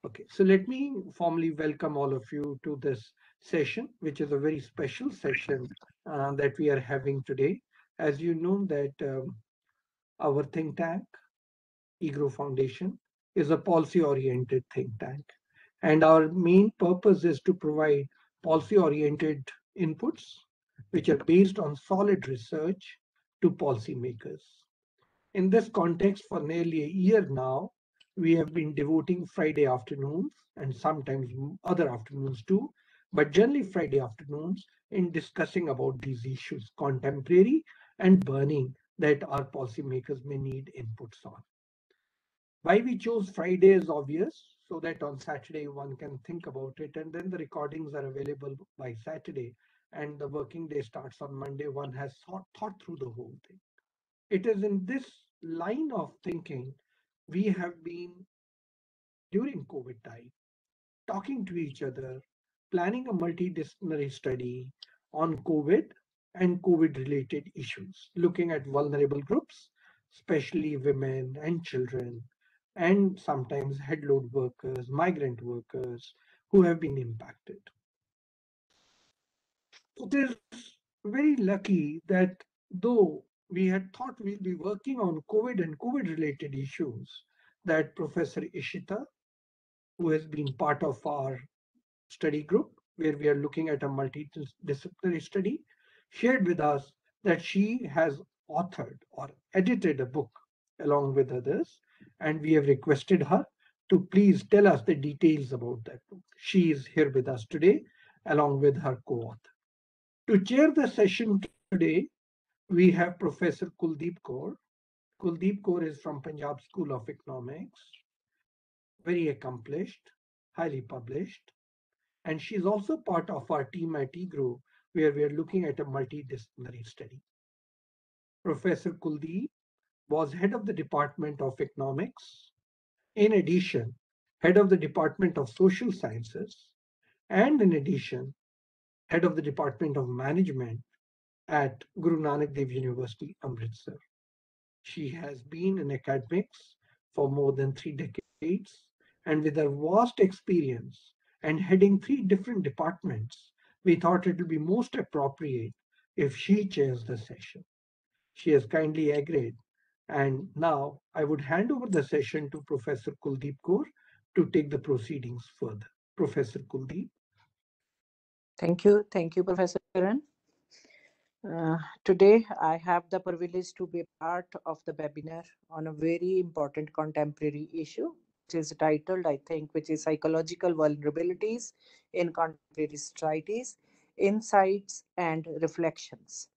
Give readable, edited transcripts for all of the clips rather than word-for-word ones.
Okay, so let me formally welcome all of you to this session, which is a very special session that we are having today. As you know, that our think tank, EGROW Foundation, is a policy-oriented think tank, and our main purpose is to provide policy-oriented inputs, which are based on solid research to policymakers. In this context, for nearly a year now, we have been devoting Friday afternoons and sometimes other afternoons too, but generally Friday afternoons in discussing about these issues, contemporary and burning, that our policymakers may need inputs on. Why we chose Friday is obvious, so that on Saturday one can think about it, and then the recordings are available by Saturday, and the working day starts on Monday. One has thought through the whole thing. It is in this line of thinking we have been during COVID time talking to each other, planning a multidisciplinary study on COVID and COVID related issues, looking at vulnerable groups, especially women and children, and sometimes headload workers, migrant workers who have been impacted. It is very lucky that though we had thought we'll be working on COVID and COVID related issues, that Professor Ishita, who has been part of our study group, where we are looking at a multidisciplinary study, shared with us that she has authored or edited a book along with others, and we have requested her to please tell us the details about that book. She is here with us today, along with her co author. To chair the session today, we have Professor Kuldeep Kaur. Kuldeep Kaur is from Punjab School of Economics, very accomplished, highly published, and she's also part of our team at EGROW, where we are looking at a multidisciplinary study. Professor Kuldeep was head of the Department of Economics, in addition, head of the Department of Social Sciences, and in addition, head of the Department of Management at Guru Nanak Dev University, Amritsar. She has been in academics for more than 3 decades, and with her vast experience and heading 3 different departments, we thought it would be most appropriate if she chairs the session. She has kindly agreed, and now I would hand over the session to Professor Kuldeep Kaur to take the proceedings further. Professor Kuldeep. Thank you, Professor Kiran. Today, I have the privilege to be part of the webinar on a very important contemporary issue, which is titled, I think, which is Psychological Vulnerabilities in Contemporary Societies, Insights and Reflections.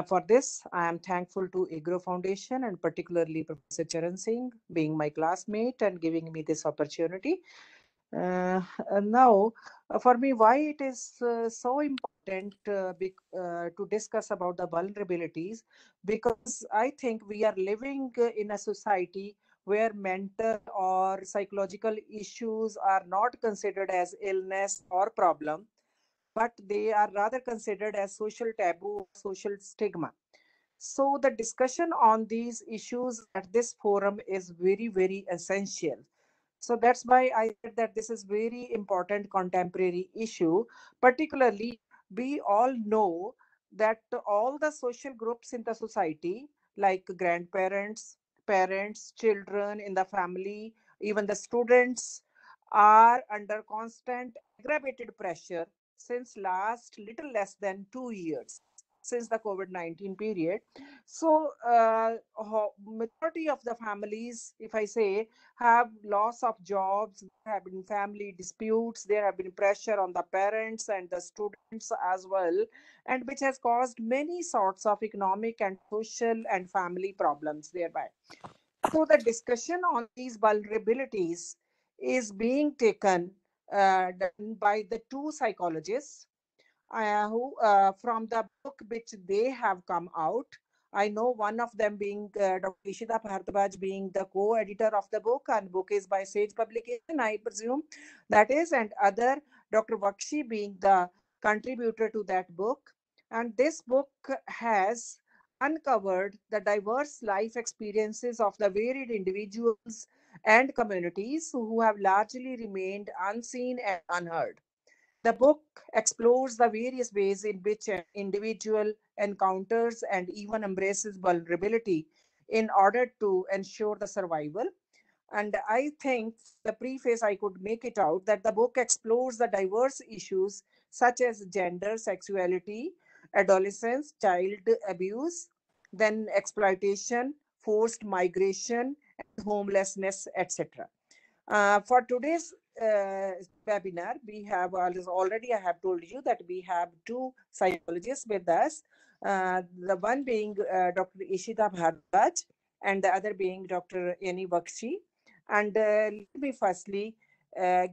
For this, I am thankful to EGROW Foundation and particularly Professor Charan Singh being my classmate and giving me this opportunity. Now, for me, why it is so important to discuss about the vulnerabilities, because I think we are living in a society where mental or psychological issues are not considered as illness or problem, but they are rather considered as social taboo, social stigma. So the discussion on these issues at this forum is very, very essential. So that's why I said that this is very important contemporary issue. Particularly, we all know that all the social groups in the society, like grandparents, parents, children in the family, even the students, are under constant aggravated pressure since last little less than 2 years, since the COVID-19 period. So majority of the families, if I say, have loss of jobs, there have been family disputes, there have been pressure on the parents and the students as well, and which has caused many sorts of economic and social and family problems thereby. So the discussion on these vulnerabilities is being taken done by the two psychologists who from the book which they have come out. I know one of them being Dr. Ishita Bhardwaj being the co-editor of the book, and book is by Sage Publication, I presume that is, and other Dr. Baxi being the contributor to that book. And this book has uncovered the diverse life experiences of the varied individuals and communities who have largely remained unseen and unheard. The book explores the various ways in which an individual encounters and even embraces vulnerability in order to ensure the survival. And I think from the preface, I could make it out that the book explores the diverse issues such as gender, sexuality, adolescence, child abuse, then exploitation, forced migration, and homelessness, etc. For today's webinar, we have already, I have told you that we have two psychologists with us. The one being Dr. Ishita Bhardwaj and the other being Dr. Yani Bakshi. And let me firstly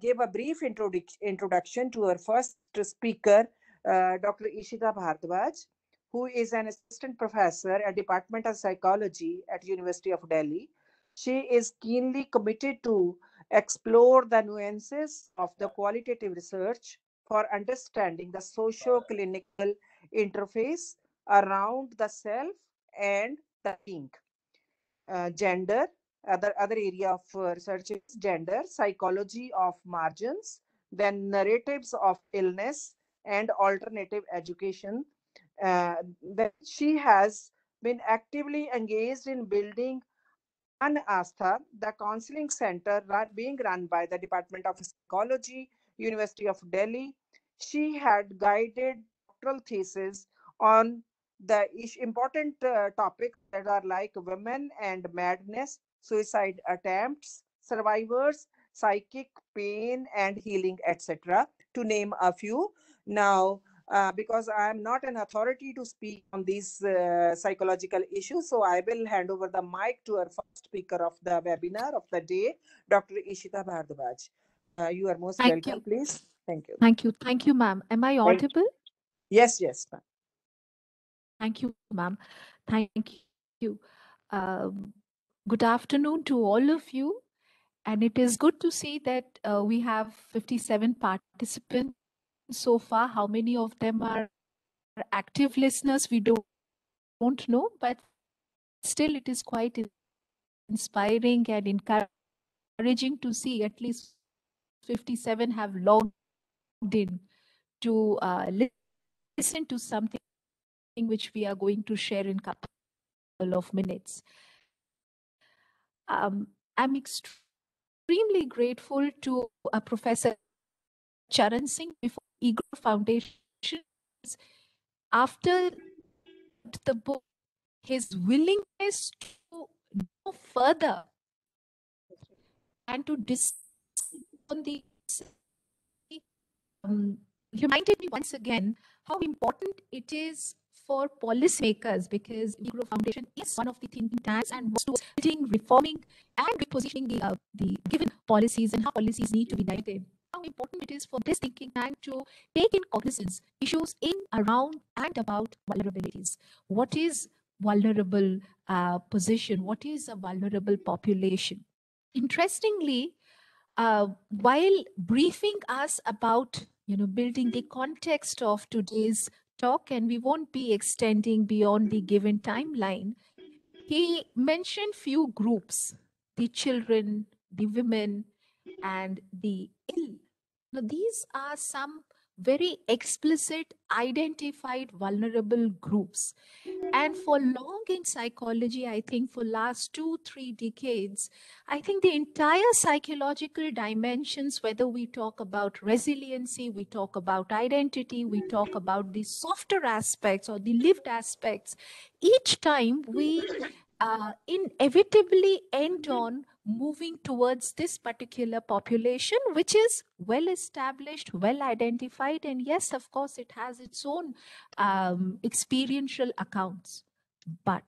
give a brief introduction to our first speaker, Dr. Ishita Bhardwaj, who is an assistant professor at Department of Psychology at University of Delhi. She is keenly committed to explore the nuances of the qualitative research for understanding the socio-clinical interface around the self and the being. Gender, other area of research is gender, psychology of margins, then narratives of illness and alternative education. Then she has been actively engaged in building Astha, the counseling center being run by the Department of Psychology, University of Delhi. She had guided doctoral thesis on the important topics that are like women and madness, suicide attempts, survivors, psychic pain and healing, etc., to name a few. Now, because I am not an authority to speak on these psychological issues, so I will hand over the mic to our first speaker of the webinar of the day, Dr. Ishita Bhardwaj. You are most Thank welcome, you. please. Thank you. Thank you. Thank you, ma'am. Am I Thank audible? Yes, yes, ma'am. Thank you, ma'am. Thank you. Good afternoon to all of you. And it is good to see that we have 57 participants so far. How many of them are active listeners? We don't know, but still it is quite inspiring and encouraging to see at least 57 have logged in to listen to something which we are going to share in a couple of minutes. I'm extremely grateful to Professor Charan Singh before EGROW Foundation. After the book, his willingness to go further and to discuss on the reminded me once again how important it is for policymakers, because EGROW Foundation is one of the think tanks and works towards building, reforming, and repositioning the given policies and how policies need to be directed. How important it is for this thinking tank to take in cognizance issues in, around, and about vulnerabilities. What is vulnerable position? What is a vulnerable population? Interestingly, while briefing us about building the context of today's talk, and we won't be extending beyond the given timeline, he mentioned few groups: the children, the women, and the ill. Now, these are some very explicit identified vulnerable groups. And for long in psychology, I think for last 2-3 decades, I think the entire psychological dimensions, whether we talk about resiliency, we talk about identity, we talk about the softer aspects or the lived aspects, each time we inevitably end on moving towards this particular population, which is well established, well identified, and yes, of course, it has its own experiential accounts. But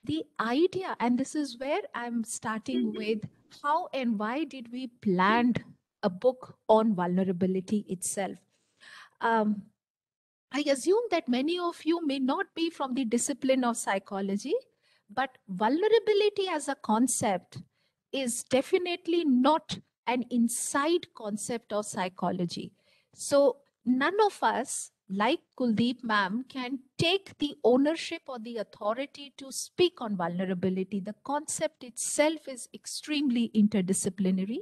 the idea, and this is where I'm starting with, how and why did we plan a book on vulnerability itself? I assume that many of you may not be from the discipline of psychology, but vulnerability as a concept is definitely not an inside concept of psychology. So none of us like Kuldeep ma'am, can take the ownership or the authority to speak on vulnerability. The concept itself is extremely interdisciplinary,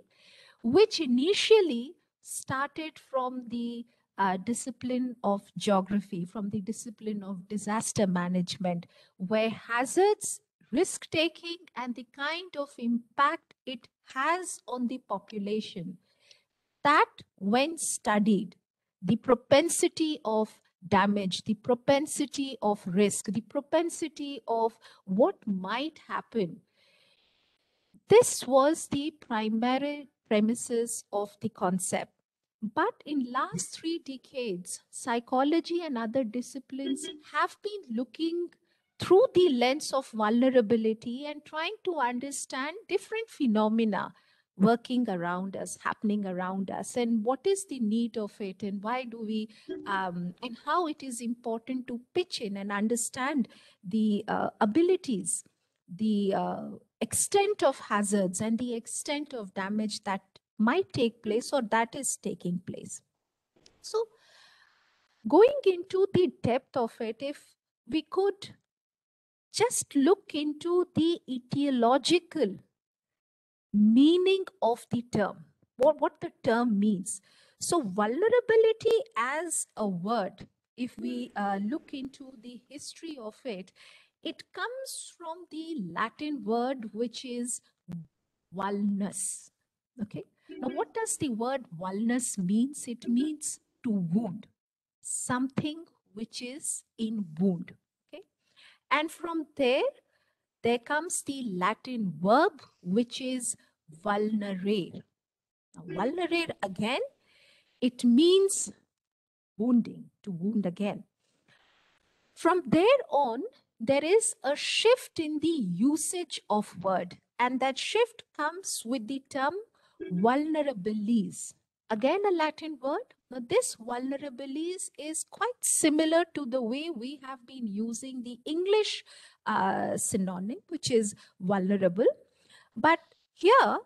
which initially started from the discipline of geography, from the discipline of disaster management, where hazards, risk taking, and the kind of impact it has on the population, that when studied, the propensity of damage, the propensity of risk, the propensity of what might happen, this was the primary premises of the concept. But in last 3 decades, psychology and other disciplines have been looking through the lens of vulnerability and trying to understand different phenomena working around us, happening around us, and what is the need of it, and why do we, and how it is important to pitch in and understand the abilities, the extent of hazards, and the extent of damage that might take place or that is taking place. So, going into the depth of it, if we could just look into the etiological meaning of the term, what the term means. So, vulnerability as a word, if we look into the history of it, it comes from the Latin word which is vulnus. Okay. Now, what does the word vulnus means? It means to wound, something which is in wound. Okay. And from there comes the Latin verb which is vulnerare. Now, vulnerare again, it means wounding, to wound again. From there on, there is a shift in the usage of word, and that shift comes with the term vulnerabilities. Again, a Latin word. Now, this vulnerabilities is quite similar to the way we have been using the English synonym, which is vulnerable. But here,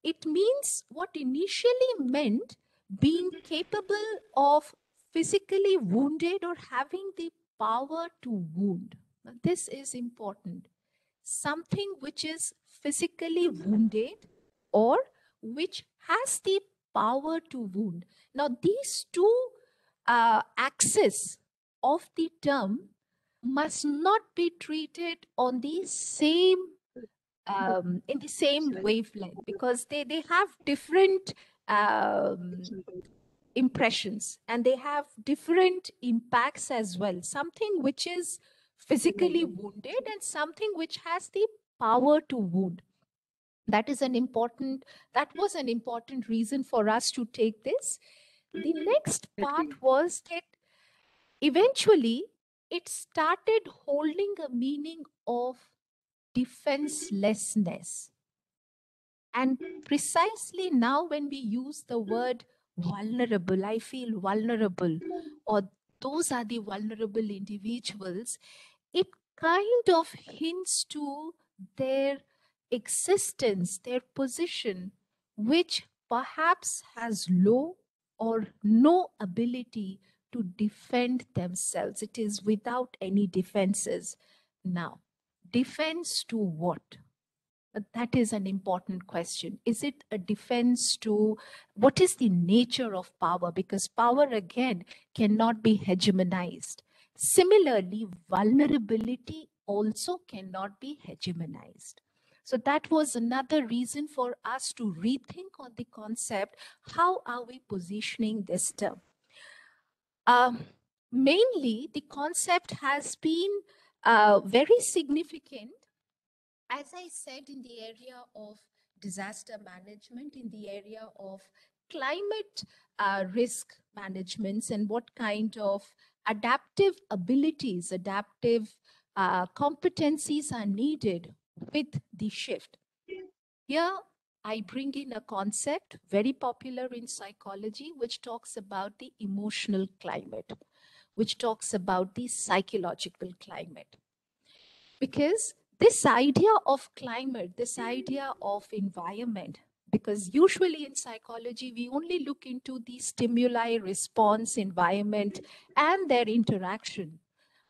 it means what initially meant being capable of physically wounded or having the power to wound. Now, this is important. Something which is physically wounded or which has the power to wound. Now, these two axes of the term must not be treated on the same in the same wavelength, because they have different um, impressions and they have different impacts as well. Something which is physically wounded and something which has the power to wound. That was an important reason for us to take this. The next part was that eventually it started holding a meaning of defenselessness. And precisely now, when we use the word vulnerable, I feel vulnerable, or those are the vulnerable individuals, it kind of hints to their existence, their position, which perhaps has low or no ability to defend themselves. It is without any defenses. Now, defense to what? That is an important question. Is it a defense to what is the nature of power? Because power, again, cannot be hegemonized. Similarly, vulnerability also cannot be hegemonized. So that was another reason for us to rethink on the concept. How are we positioning this term? Mainly, the concept has been very significant, as I said, in the area of disaster management, in the area of climate risk managements, and what kind of adaptive abilities, adaptive competencies are needed with the shift. Here, I bring in a concept very popular in psychology, which talks about the emotional climate, which talks about the psychological climate. Because this idea of climate, this idea of environment, because usually in psychology, we only look into the stimuli, response, environment, and their interaction.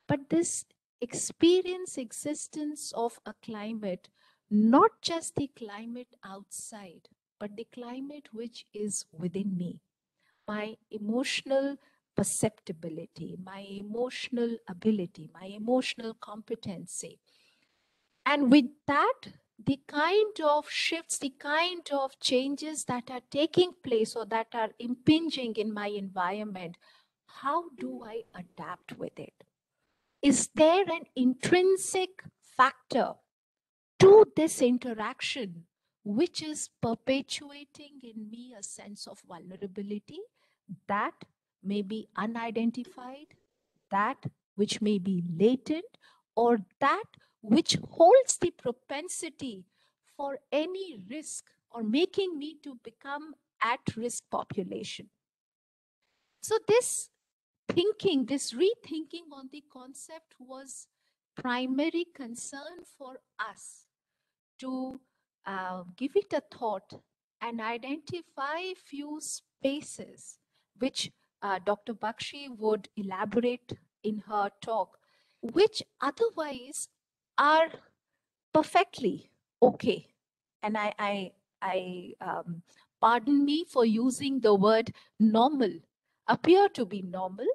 But this existence of a climate, not just the climate outside, but the climate which is within me, my emotional perceptibility, my emotional ability, my emotional competency. And with that, the kind of shifts, the kind of changes that are taking place or that are impinging in my environment, how do I adapt with it? Is there an intrinsic factor to this interaction which is perpetuating in me a sense of vulnerability that may be unidentified, that which may be latent, or that which holds the propensity for any risk or making me to become at-risk population? So this thinking, this rethinking on the concept was primary concern for us to give it a thought and identify few spaces which Dr. Baxi would elaborate in her talk, which otherwise are perfectly okay. And I pardon me for using the word normal, appear to be normal,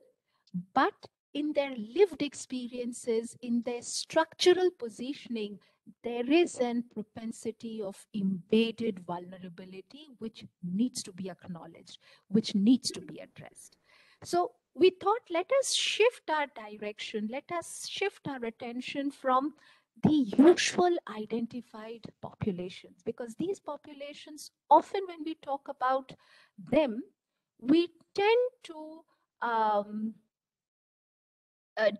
but in their lived experiences, in their structural positioning, there is an propensity of embedded vulnerability which needs to be acknowledged, which needs to be addressed. So we thought, let us shift our direction, let us shift our attention from the usual identified populations, because these populations, often when we talk about them, we tend to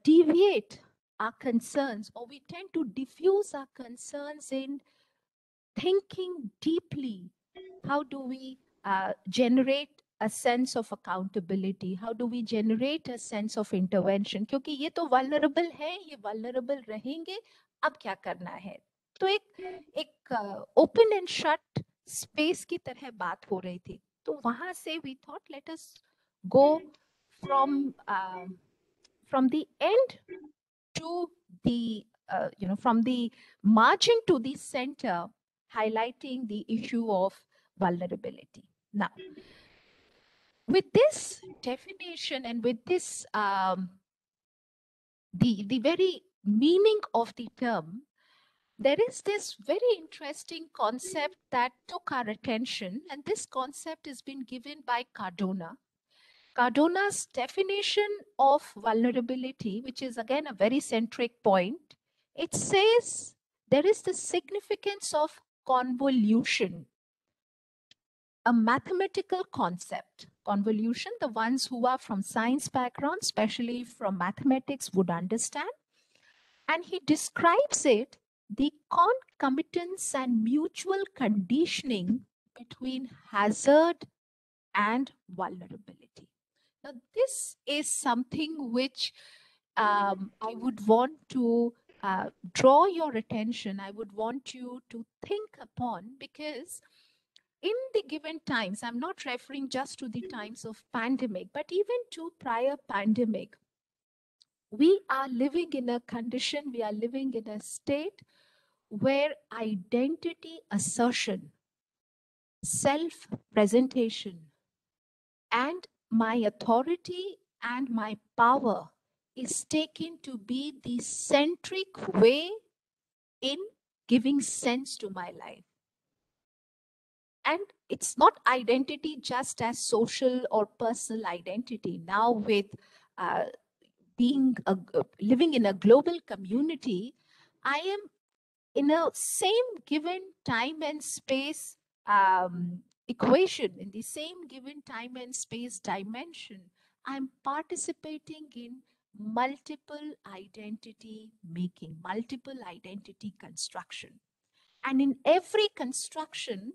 deviate our concerns, or we tend to diffuse our concerns in thinking deeply. How do we generate a sense of accountability? How do we generate a sense of intervention? क्योंकि ये तो vulnerable है, ये vulnerable रहेंगे, अब क्या करना है? तो एक open and shut space की तरह बात हो रही थी. तो वहाँ से we thought, let us go from the end to the from the margin to the center, highlighting the issue of vulnerability. Now, with this definition and with this the very meaning of the term, there is this very interesting concept that took our attention, and this concept has been given by Cardona. Cardona's definition of vulnerability, which is again a very centric point, it says there is the significance of convolution, a mathematical concept. Convolution, the ones who are from science background, especially from mathematics, would understand. And he describes it the concomitance and mutual conditioning between hazard and vulnerability. Now, this is something which I would want to draw your attention. I would want you to think upon, because in the given times, I'm not referring just to the times of pandemic, but even to prior pandemic, we are living in a condition, we are living in a state where identity assertion, self-presentation, and my authority and my power is taken to be the centric way in giving sense to my life. And it's not identity just as social or personal identity. Now with living in a global community, I am in a same given time and space equation, in the same given time and space dimension, I'm participating in multiple identity making, multiple identity construction. And in every construction,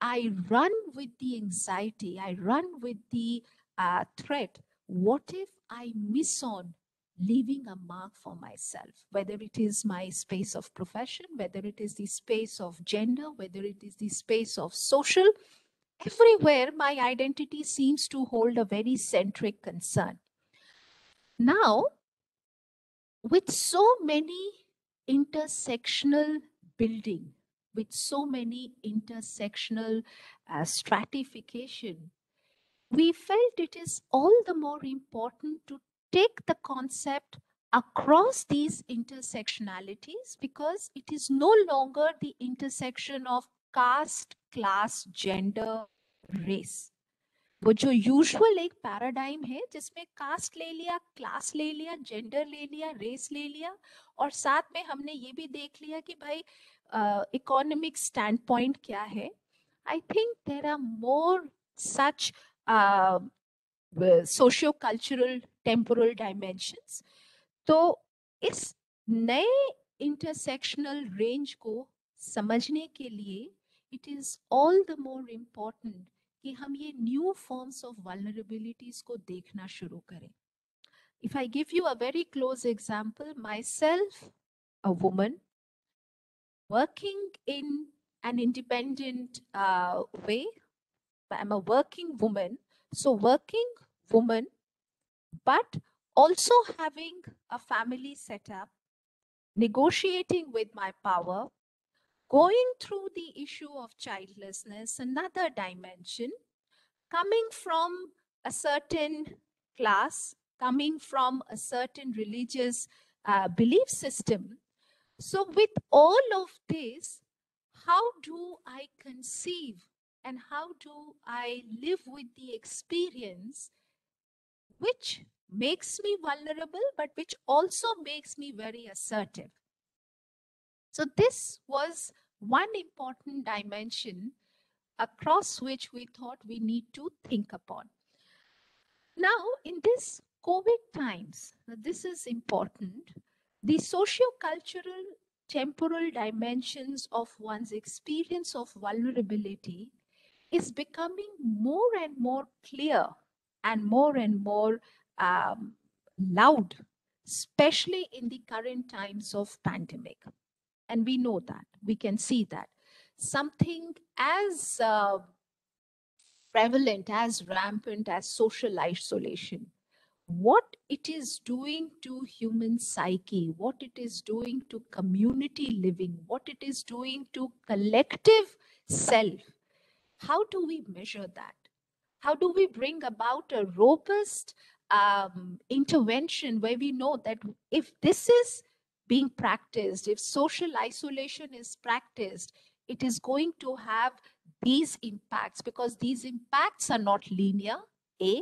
I run with the anxiety, I run with the threat. What if I miss on leaving a mark for myself, whether it is my space of profession, whether it is the space of gender, whether it is the space of social. Everywhere, my identity seems to hold a very centric concern. Now, with so many intersectional building, with so many intersectional stratification, we felt it is all the more important to take the concept across these intersectionalities, because it is no longer the intersection of caste, class, gender, race. वो जो usual एक paradigm है जिसमें cast ले लिया, class ले लिया, gender ले लिया, रेस ले लिया, और साथ में हमने ये भी देख लिया कि भाई इकोनॉमिक स्टैंड पॉइंट क्या है. I think there are more such socio cultural temporal dimensions. तो इस नए इंटरसेक्शनल रेंज को समझने के लिए it is all the more important कि हम ये न्यू फॉर्म्स ऑफ वल्नरेबिलिटीज को देखना शुरू करें. If I give you a very close example, myself, a woman, working in an independent way, I'm a working woman. So working woman, but also having a family set up, negotiating with my power, going through the issue of childlessness, another dimension, coming from a certain class, coming from a certain religious belief system. So with all of this, how do I conceive and how do I live with the experience which makes me vulnerable, but which also makes me very assertive? So this was one important dimension across which we thought we need to think upon. Now, in this COVID times, this is important. The socio-cultural temporal dimensions of one's experience of vulnerability is becoming more and more clear and more loud, especially in the current times of pandemic. And we know that, we can see that. Something as prevalent, as rampant as social isolation, what it is doing to human psyche, what it is doing to community living, what it is doing to collective self, how do we measure that? How do we bring about a robust intervention where we know that if this is being practiced, if social isolation is practiced, it is going to have these impacts, because these impacts are not linear, A.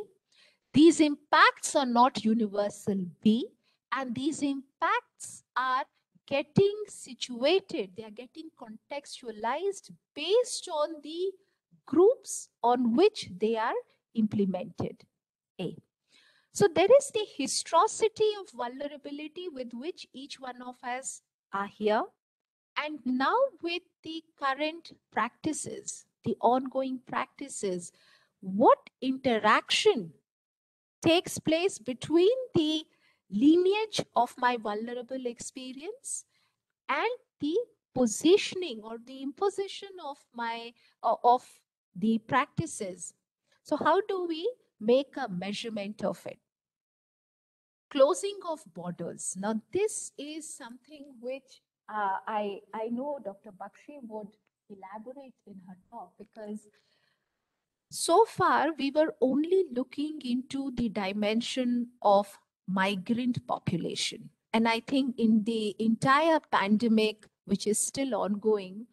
These impacts are not universal, B. And these impacts are getting situated, they are getting contextualized based on the groups on which they are implemented, A. So there is the historicity of vulnerability with which each one of us are here. And now with the current practices, the ongoing practices, what interaction takes place between the lineage of my vulnerable experience and the positioning or the imposition of my of the practices. So how do we make a measurement of it? Closing of borders. Now this is something which I know Dr. Baxi would elaborate in her talk, because so far we were only looking into the dimension of migrant population. And I think in the entire pandemic, which is still ongoing,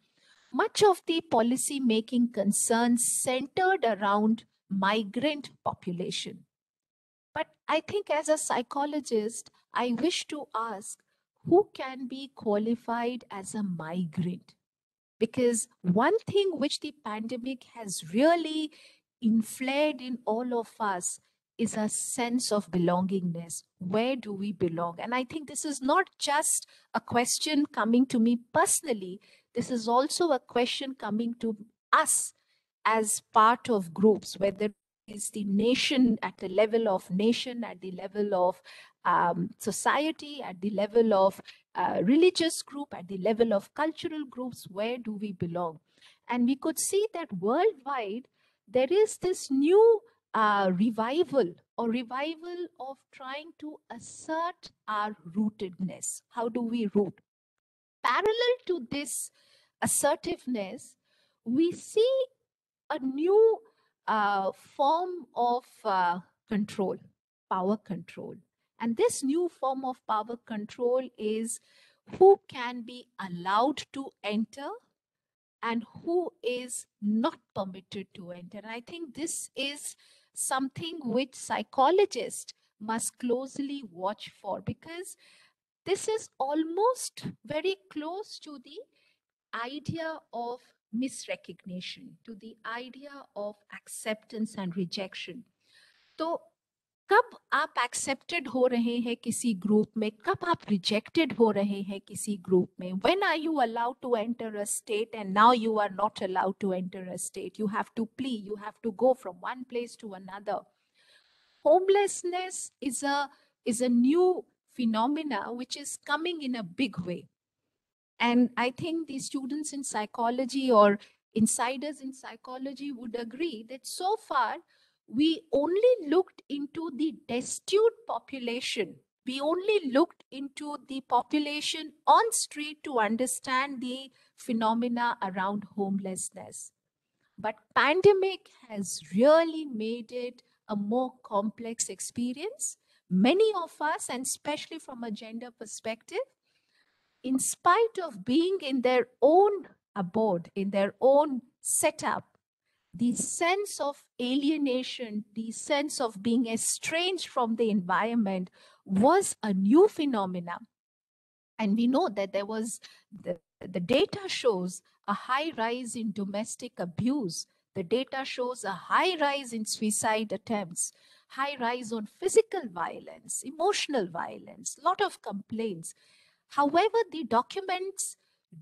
much of the policy making concerns centered around migrant population. But I think as a psychologist, I wish to ask, who can be qualified as a migrant? Because one thing which the pandemic has really inflared in all of us is a sense of belongingness. Where do we belong? And I think this is not just a question coming to me personally. This is also a question coming to us as part of groups, whether is the nation, at the level of nation, at the level of society, at the level of religious group, at the level of cultural groups, where do we belong? And we could see that worldwide, there is this new revival of trying to assert our rootedness. How do we root? Parallel to this assertiveness, we see a new form of control, power control. And this new form of power control is who can be allowed to enter and who is not permitted to enter. And I think this is something which psychologists must closely watch for, because this is almost very close to the idea of misrecognition, to the idea of acceptance and rejection. तो कब आप accepted हो रहे हैं किसी group में, कब आप rejected हो रहे हैं किसी group में? When are you allowed to enter a state and now you are not allowed to enter a state? You have to plea, you have to go from one place to another. Homelessness is a new phenomena which is coming in a big way. And I think the students in psychology or insiders in psychology would agree that so far we only looked into the destitute population. We only looked into the population on street to understand the phenomena around homelessness. But pandemic has really made it a more complex experience. Many of us, and especially from a gender perspective, in spite of being in their own abode, in their own setup, the sense of alienation, the sense of being estranged from the environment was a new phenomenon. And we know that there was the data shows a high rise in domestic abuse. The data shows a high rise in suicide attempts, high rise on physical violence, emotional violence, lot of complaints. However, the documents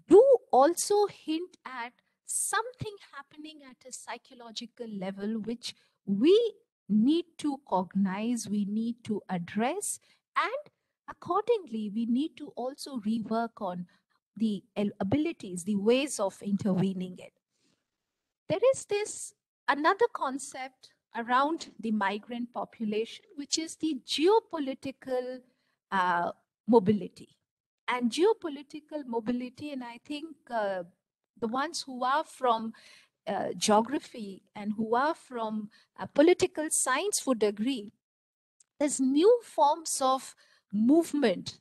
do also hint at something happening at a psychological level, which we need to cognize, we need to address, and accordingly, we need to also rework on the abilities, the ways of intervening it. There is this another concept around the migrant population, which is the geopolitical mobility. And geopolitical mobility, and I think the ones who are from geography and who are from political science would agree, there's new forms of movement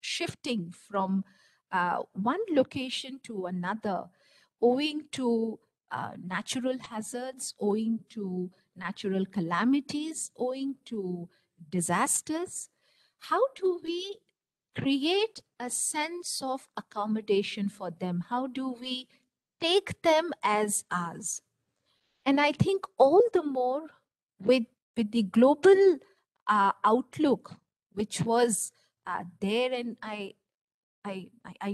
shifting from one location to another, owing to natural hazards, owing to natural calamities, owing to disasters. How do we create a sense of accommodation for them? How do we take them as ours? And I think all the more with the global outlook, which was there, and I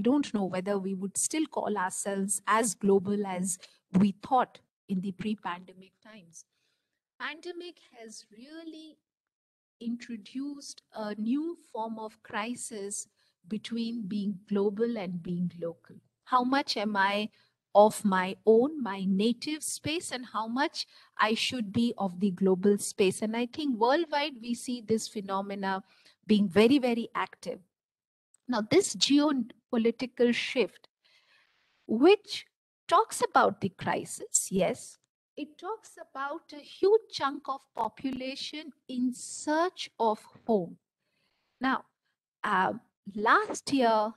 don't know whether we would still call ourselves as global as we thought in the pre-pandemic times. Pandemic has really introduced a new form of crisis between being global and being local. How much am I of my own, my native space, and how much I should be of the global space? And I think worldwide we see this phenomena being very, very active. Now, this geopolitical shift, which talks about the crisis, yes, it talks about a huge chunk of population in search of home. Now, last year,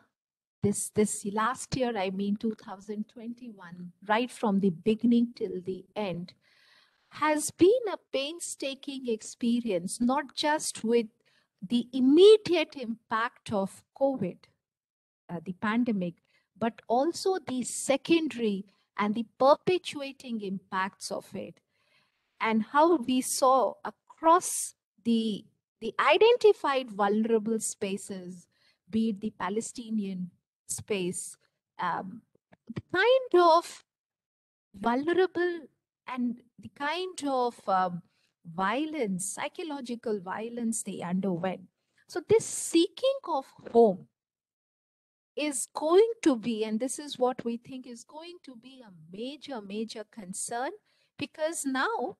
this last year, I mean 2021, right from the beginning till the end, has been a painstaking experience, not just with the immediate impact of COVID, the pandemic, but also the secondary and the perpetuating impacts of it, and how we saw across the identified vulnerable spaces, be it the Palestinian space, the kind of vulnerable and the kind of violence, psychological violence they underwent. So, this seeking of home is going to be, and this is what we think is going to be a major, major concern, because now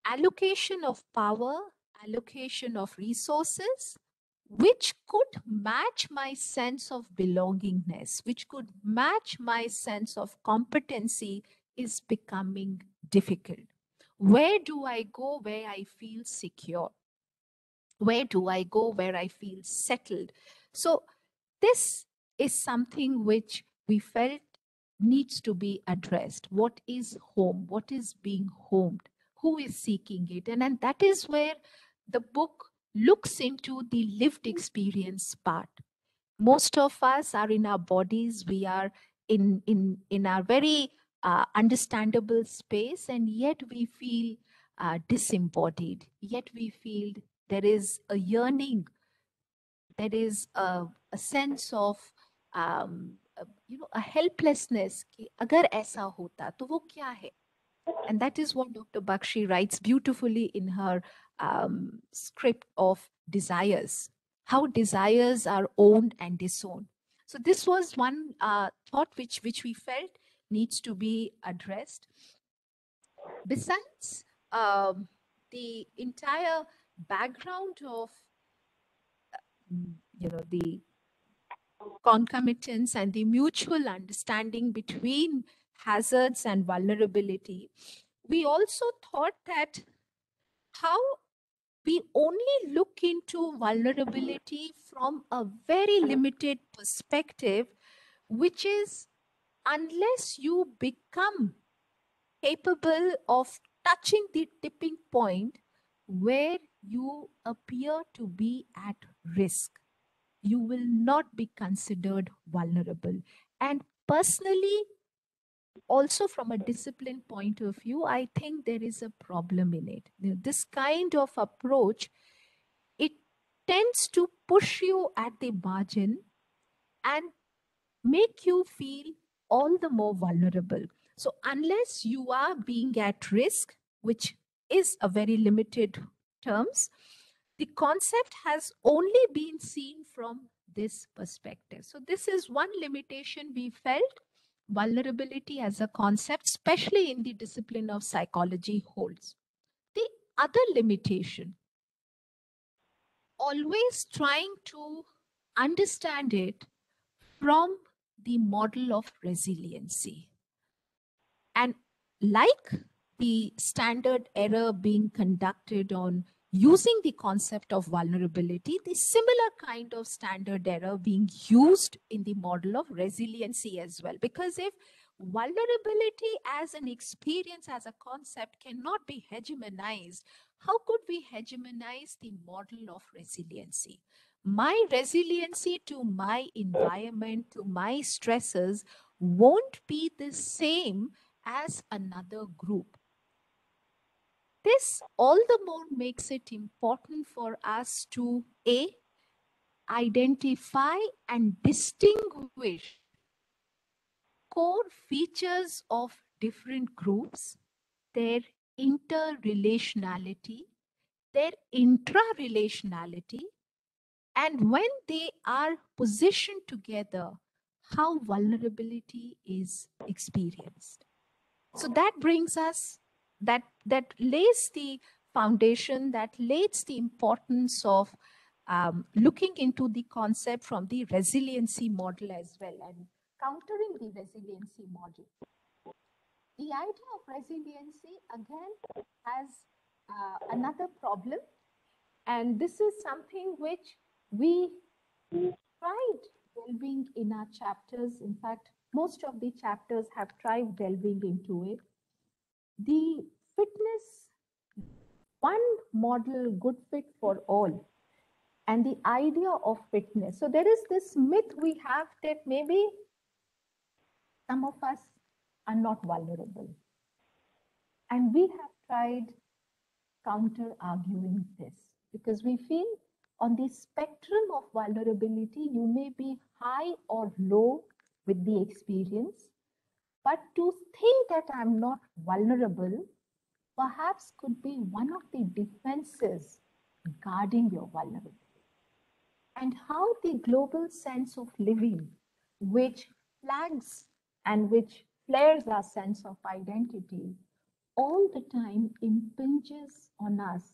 allocation of power, allocation of resources, which could match my sense of belongingness, which could match my sense of competency, is becoming difficult. Where do I go where I feel secure? Where do I go where I feel settled? So, this is something which we felt needs to be addressed. What is home? What is being homed? Who is seeking it? And that is where the book looks into the lived experience part. Most of us are in our bodies, we are in our very understandable space, and yet we feel disembodied, yet we feel there is a yearning, there is a sense of a helplessness कि अगर ऐसा होता तो वो क्या है. And that is what Dr. Bakshi writes beautifully in her script of desires, how desires are owned and disowned. So this was one thought which we felt needs to be addressed. Besides the entire background of the concomitance and the mutual understanding between hazards and vulnerability, we also thought that how we only look into vulnerability from a very limited perspective, which is unless you become capable of touching the tipping point where you appear to be at risk, you will not be considered vulnerable. And personally, also from a discipline point of view, I think there is a problem in it. This kind of approach, it tends to push you at the margin and make you feel all the more vulnerable. So unless you are being at risk, which is a very limited terms, the concept has only been seen from this perspective. So this is one limitation we felt vulnerability as a concept, especially in the discipline of psychology, holds. The other limitation, always trying to understand it from the model of resiliency. And like the standard error being conducted on using the concept of vulnerability, the similar kind of standard error being used in the model of resiliency as well. Because if vulnerability as an experience, as a concept cannot be hegemonized, how could we hegemonize the model of resiliency? My resiliency to my environment, to my stresses, won't be the same as another group. This all the more makes it important for us to identify and distinguish core features of different groups, their interrelationality, their intra-relationality, and when they are positioned together, how vulnerability is experienced. So that brings us, that lays the foundation, that lays the importance of looking into the concept from the resiliency model as well, and countering the resiliency model. The idea of resiliency again has another problem, and this is something which we tried delving in our chapters. In fact, most of the chapters have tried delving into it. The fitness, one model, good fit for all, and the idea of fitness. So there is this myth we have that maybe some of us are not vulnerable. And we have tried counter arguing this because we feel on the spectrum of vulnerability, you may be high or low with the experience, But to think that I'm not vulnerable perhaps could be one of the defenses guarding your vulnerability. And how the global sense of living, which flags and which flares our sense of identity, all the time impinges on us,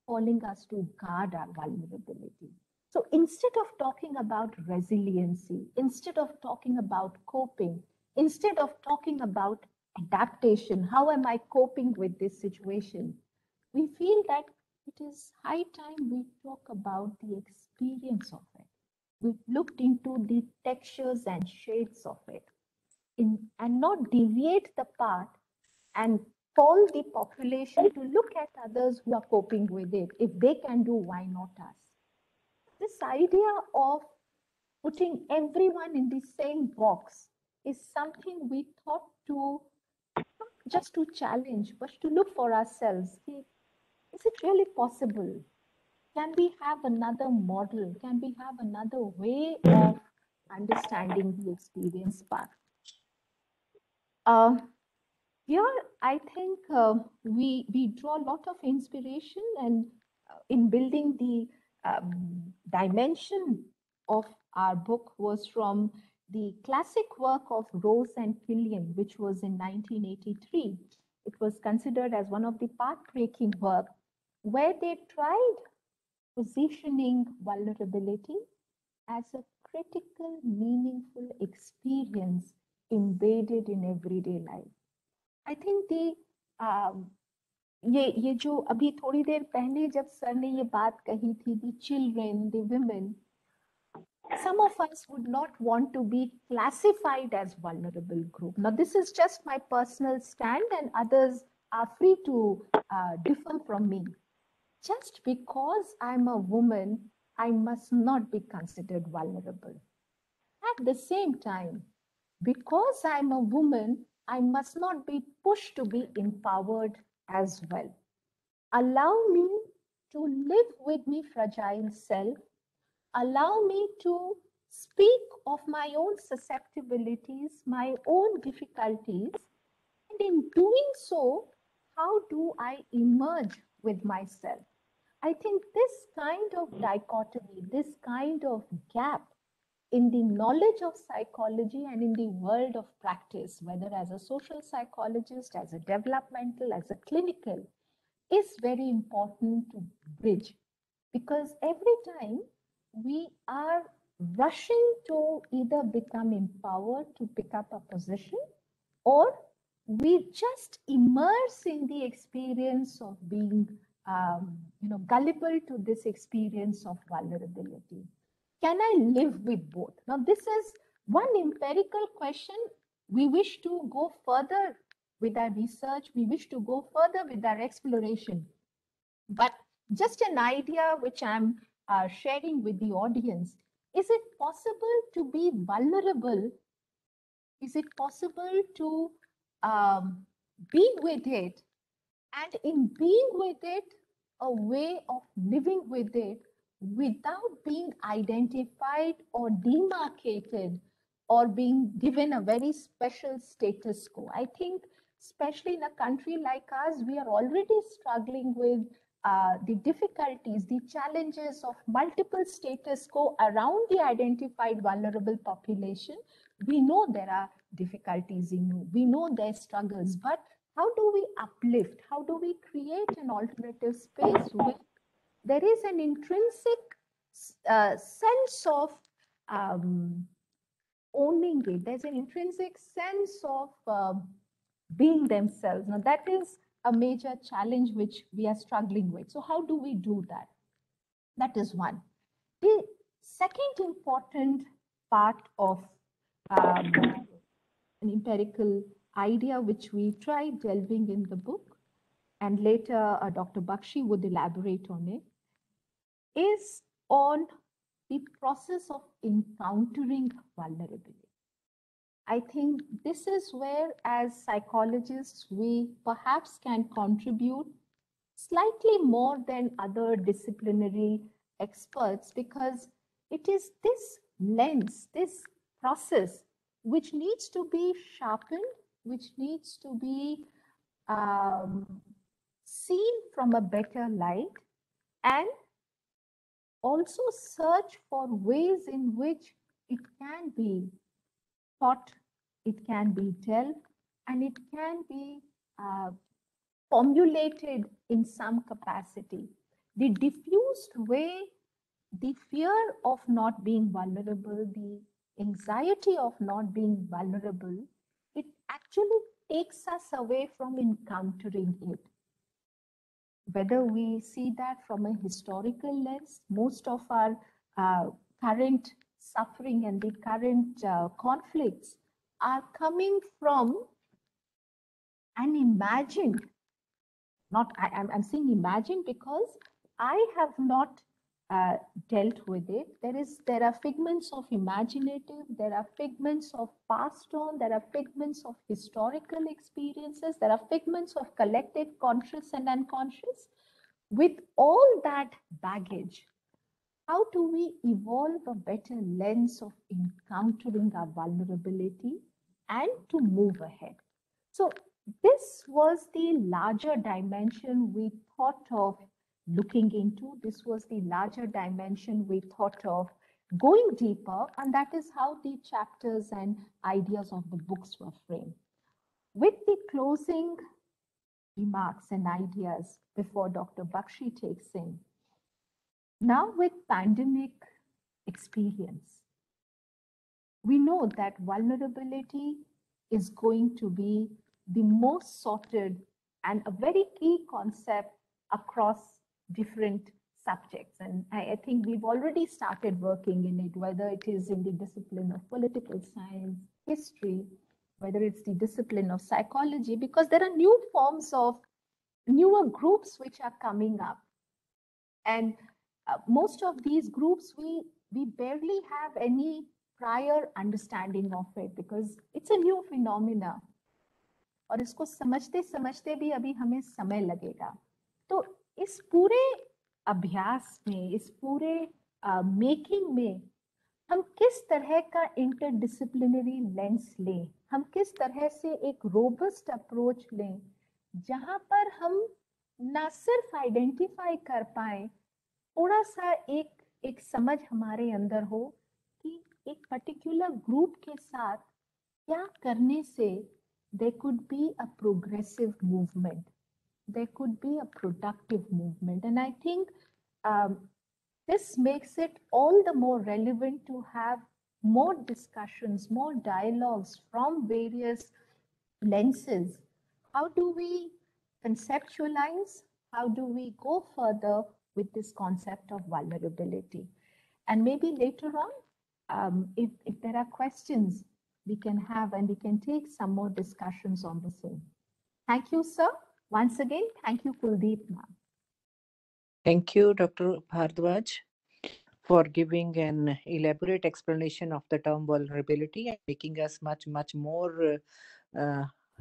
calling us to guard our vulnerability. So instead of talking about resiliency, instead of talking about coping, instead of talking about adaptation, how am I coping with this situation? We feel that it is high time we talk about the experience of it. We've looked into the textures and shades of it and not deviate the path and call the population to look at others who are coping with it. If they can do, why not us? This idea of putting everyone in the same box is something we thought to not just to challenge, but to look for ourselves. Is it really possible? Can we have another model? Can we have another way of understanding the experience path? Uh, Here, I think we draw a lot of inspiration and in building the dimension of our book was from the classic work of Rose and Killian, which was in 1983. It was considered as one of the path-breaking work where they tried positioning vulnerability as a critical, meaningful experience embedded in everyday life. I think the ये जो अभी थोड़ी देर पहले जब sir ने ये बात कही थी the children the women some of us would not want to be classified as vulnerable group. Now this is just my personal stand and others are free to differ from me. Just because I'm a woman, I must not be considered vulnerable. At the same time, because I'm a woman, I must not be pushed to be empowered as well. Allow me to live with my fragile self. Allow me to speak of my own susceptibilities, my own difficulties. And in doing so, how do I emerge with myself? I think this kind of dichotomy, this kind of gap in the knowledge of psychology and in the world of practice, whether as a social psychologist, as a developmental, as a clinical, is very important to bridge. Because every time we are rushing to either become empowered to pick up a position or we just immerse in the experience of being gullible to this experience of vulnerability. Can I live with both? Now, this is one empirical question. We wish to go further with our research. We wish to go further with our exploration. But just an idea which I'm sharing with the audience, is it possible to be vulnerable? Is it possible to be with it and in being with it, a way of living with it without being identified or demarcated or being given a very special status quo? I think, especially in a country like us, we are already struggling with the difficulties, the challenges of multiple status quo around the identified vulnerable population. We know there are difficulties we know there's struggles, but how do we uplift? How do we create an alternative space where there is an intrinsic sense of owning it? There's an intrinsic sense of being themselves. Now, that is a major challenge which we are struggling with. So, how do we do that? That is one. The second important part of an empirical idea which we tried delving in the book, and later Dr. Baxi would elaborate on it, is on the process of encountering vulnerability. I think this is where, as psychologists, we perhaps can contribute slightly more than other disciplinary experts, because it is this lens, this process, which needs to be sharpened which needs to be seen from a better light, and also search for ways in which it can be taught, it can be dealt, and it can be uh, formulated in some capacity. The diffused way, the fear of not being vulnerable, the anxiety of not being vulnerable, it actually takes us away from encountering it. Whether we see that from a historical lens, most of our current suffering and the current conflicts are coming from an imagined, not I'm saying imagined because I have not uh, dealt with it. There are figments of imaginative, there are figments of passed on, there are figments of historical experiences, there are figments of collected conscious and unconscious. With all that baggage, how do we evolve a better lens of encountering our vulnerability and to move ahead? So this was the larger dimension we thought of looking into. This was the larger dimension we thought of going deeper, and that is how the chapters and ideas of the books were framed. With the closing remarks and ideas before Dr. Baxi takes in, now with pandemic experience, we know that vulnerability is going to be the most sorted and a very key concept across different subjects. And I think we've already started working in it, whether it is in the discipline of political science, history, whether it's the discipline of psychology, because there are new forms of newer groups which are coming up. And most of these groups, we barely have any prior understanding of it because it's a new phenomena. और इसको समझते समझते भी अभी हमें समय लगेगा. तो इस पूरे अभ्यास में, इस पूरे मेकिंग में हम किस तरह का इंटरडिसिप्लिनरी लेंस लें, हम किस तरह से एक रोबस्ट अप्रोच लें जहां पर हम ना सिर्फ आइडेंटिफाई कर पाए, थोड़ा सा एक समझ हमारे अंदर हो कि एक पर्टिकुलर ग्रुप के साथ क्या करने से there could be a progressive movement, there could be a productive movement. And I think this makes it all the more relevant to have more discussions, more dialogues from various lenses. How do we conceptualize? How do we go further with this concept of vulnerability? And maybe later on, if there are questions, we can have and we can take some more discussions on the same. Thank you, sir. Once again, thank you, Kuldeep, ma'am. Thank you, Dr. Bhardwaj, for giving an elaborate explanation of the term vulnerability and making us much more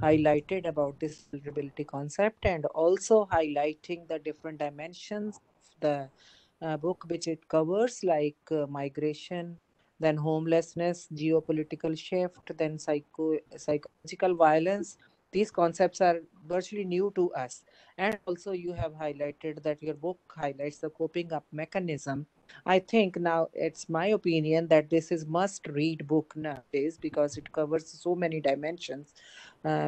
highlighted about this vulnerability concept, and also highlighting the different dimensions of the book which it covers, like migration, then homelessness, geopolitical shift, then psychological violence. These concepts are virtually new to us. And also you have highlighted that your book highlights the coping up mechanism. I think now it's my opinion that this is must read book nowadays because it covers so many dimensions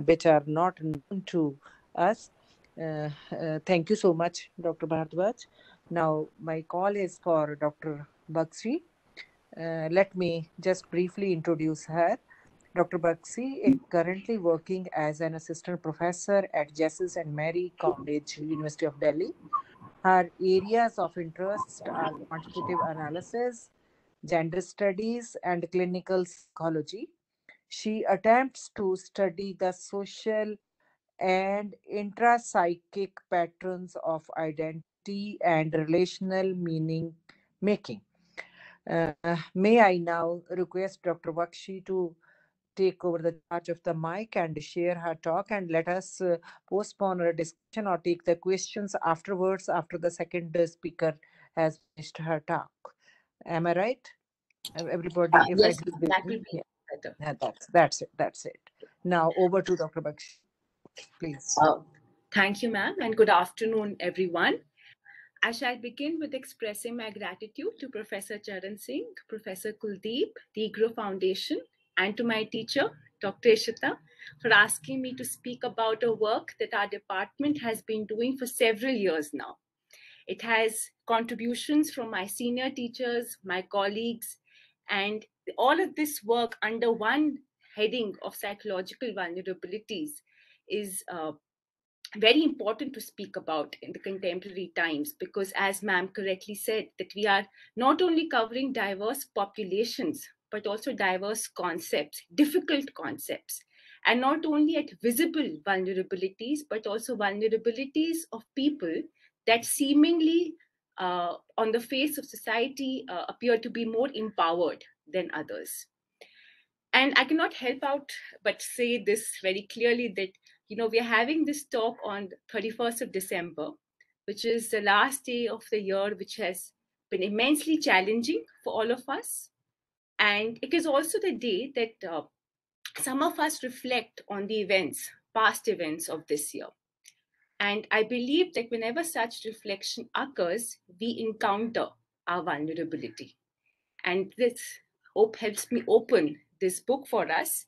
which are not known to us. Thank you so much, Dr. Bhardwaj. Now my call is for Dr. Baxi. Let me just briefly introduce her. Dr. Baxi is currently working as an assistant professor at Jesus and Mary College, University of Delhi. Her areas of interest are quantitative analysis, gender studies, and clinical psychology. She attempts to study the social and intrapsychic patterns of identity and relational meaning making. May I now request Dr. Bakshi to take over the charge of the mic and share her talk, and let us postpone our discussion or take the questions afterwards after the second speaker has finished her talk. Am I right? Everybody, if I Yes, agree ma'am, with that me, will be yeah. better. Yeah, that's it. Now over to Dr. Baxi, please. Thank you, ma'am, and good afternoon, everyone. I shall begin with expressing my gratitude to Professor Charan Singh, Professor Kuldeep, the EGROW Foundation, and to my teacher, Dr. Ishita, for asking me to speak about a work that our department has been doing for several years now. It has contributions from my senior teachers, my colleagues, and all of this work under one heading of psychological vulnerabilities is very important to speak about in the contemporary times, because as ma'am correctly said, that we are not only covering diverse populations but also diverse concepts, difficult concepts, and not only at visible vulnerabilities but also vulnerabilities of people that seemingly on the face of society appear to be more empowered than others. And I cannot help out but say this very clearly, that we are having this talk on 31st of December, which is the last day of the year, which has been immensely challenging for all of us. And it is also the day that some of us reflect on the past events of this year. And I believe that whenever such reflection occurs, we encounter our vulnerability. And this hope helps me open this book for us.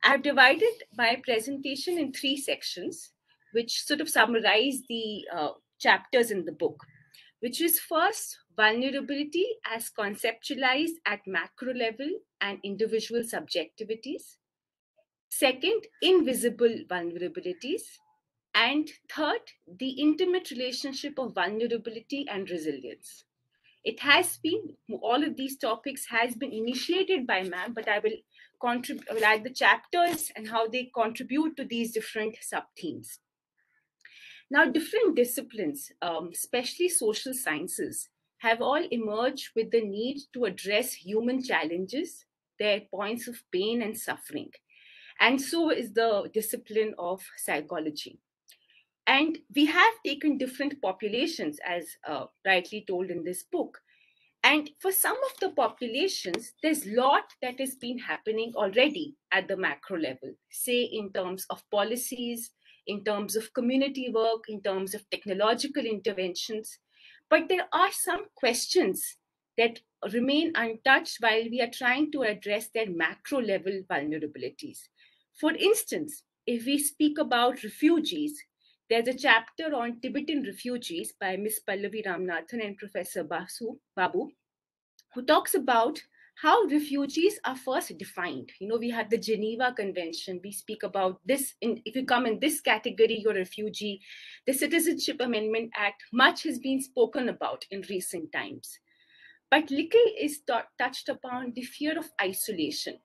I've divided my presentation in 3 sections, which sort of summarize the chapters in the book, which is first, vulnerability as conceptualized at macro level and individual subjectivities. Second, invisible vulnerabilities. And third, the intimate relationship of vulnerability and resilience. It has been, all of these topics has been initiated by ma'am, but I will add the chapters and how they contribute to these different sub-themes. Now, different disciplines, especially social sciences, have all emerged with the need to address human challenges, their points of pain and suffering. And so is the discipline of psychology. And we have taken different populations, as rightly told in this book. And for some of the populations, there's a lot that has been happening already at the macro level, say in terms of policies, in terms of community work, in terms of technological interventions. But there are some questions that remain untouched while we are trying to address their macro level vulnerabilities. For instance, if we speak about refugees, there's a chapter on Tibetan refugees by Ms. Pallavi Ramanathan and Professor Babu, who talks about how refugees are first defined. We have the Geneva Convention. We speak about this. If you come in this category, you're a refugee. The Citizenship Amendment Act, much has been spoken about in recent times. But little is touched upon the fear of isolation,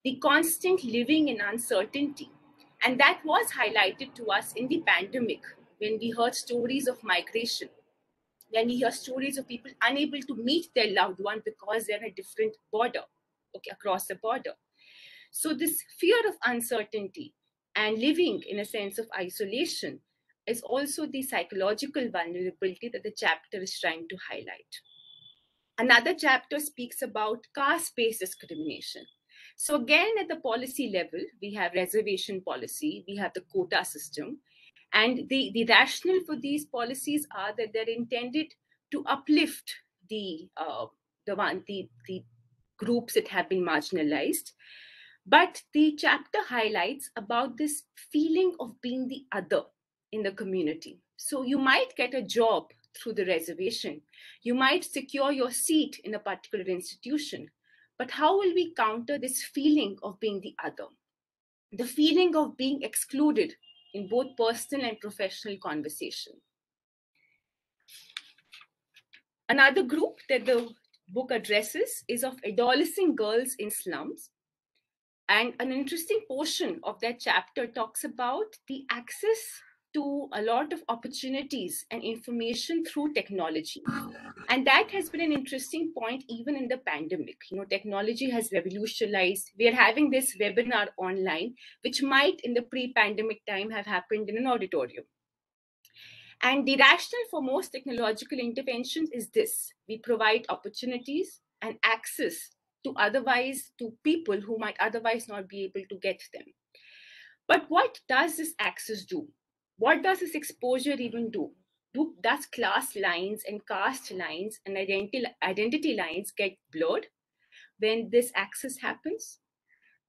the constant living in uncertainty. And that was highlighted to us in the pandemic when we heard stories of migration, when we hear stories of people unable to meet their loved one because they're in a different border, across the border. So this fear of uncertainty and living in a sense of isolation is also the psychological vulnerability that the chapter is trying to highlight. Another chapter speaks about caste-based discrimination. So again, at the policy level, we have reservation policy, we have the quota system, and the rationale for these policies are that they're intended to uplift the groups that have been marginalized. But the chapter highlights about this feeling of being the other in the community. So you might get a job through the reservation. You might secure your seat in a particular institution. But how will we counter this feeling of being the other? The feeling of being excluded in both personal and professional conversation. Another group that the book addresses is of adolescent girls in slums. And an interesting portion of that chapter talks about the access to a lot of opportunities and information through technology. And that has been an interesting point even in the pandemic. Technology has revolutionized. We are having this webinar online, which might in the pre-pandemic time have happened in an auditorium. And the rationale for most technological interventions is this: we provide opportunities and access to people who might otherwise not be able to get them. But what does this access do? What does this exposure even do? Does class lines and caste lines and identity lines get blurred when this access happens?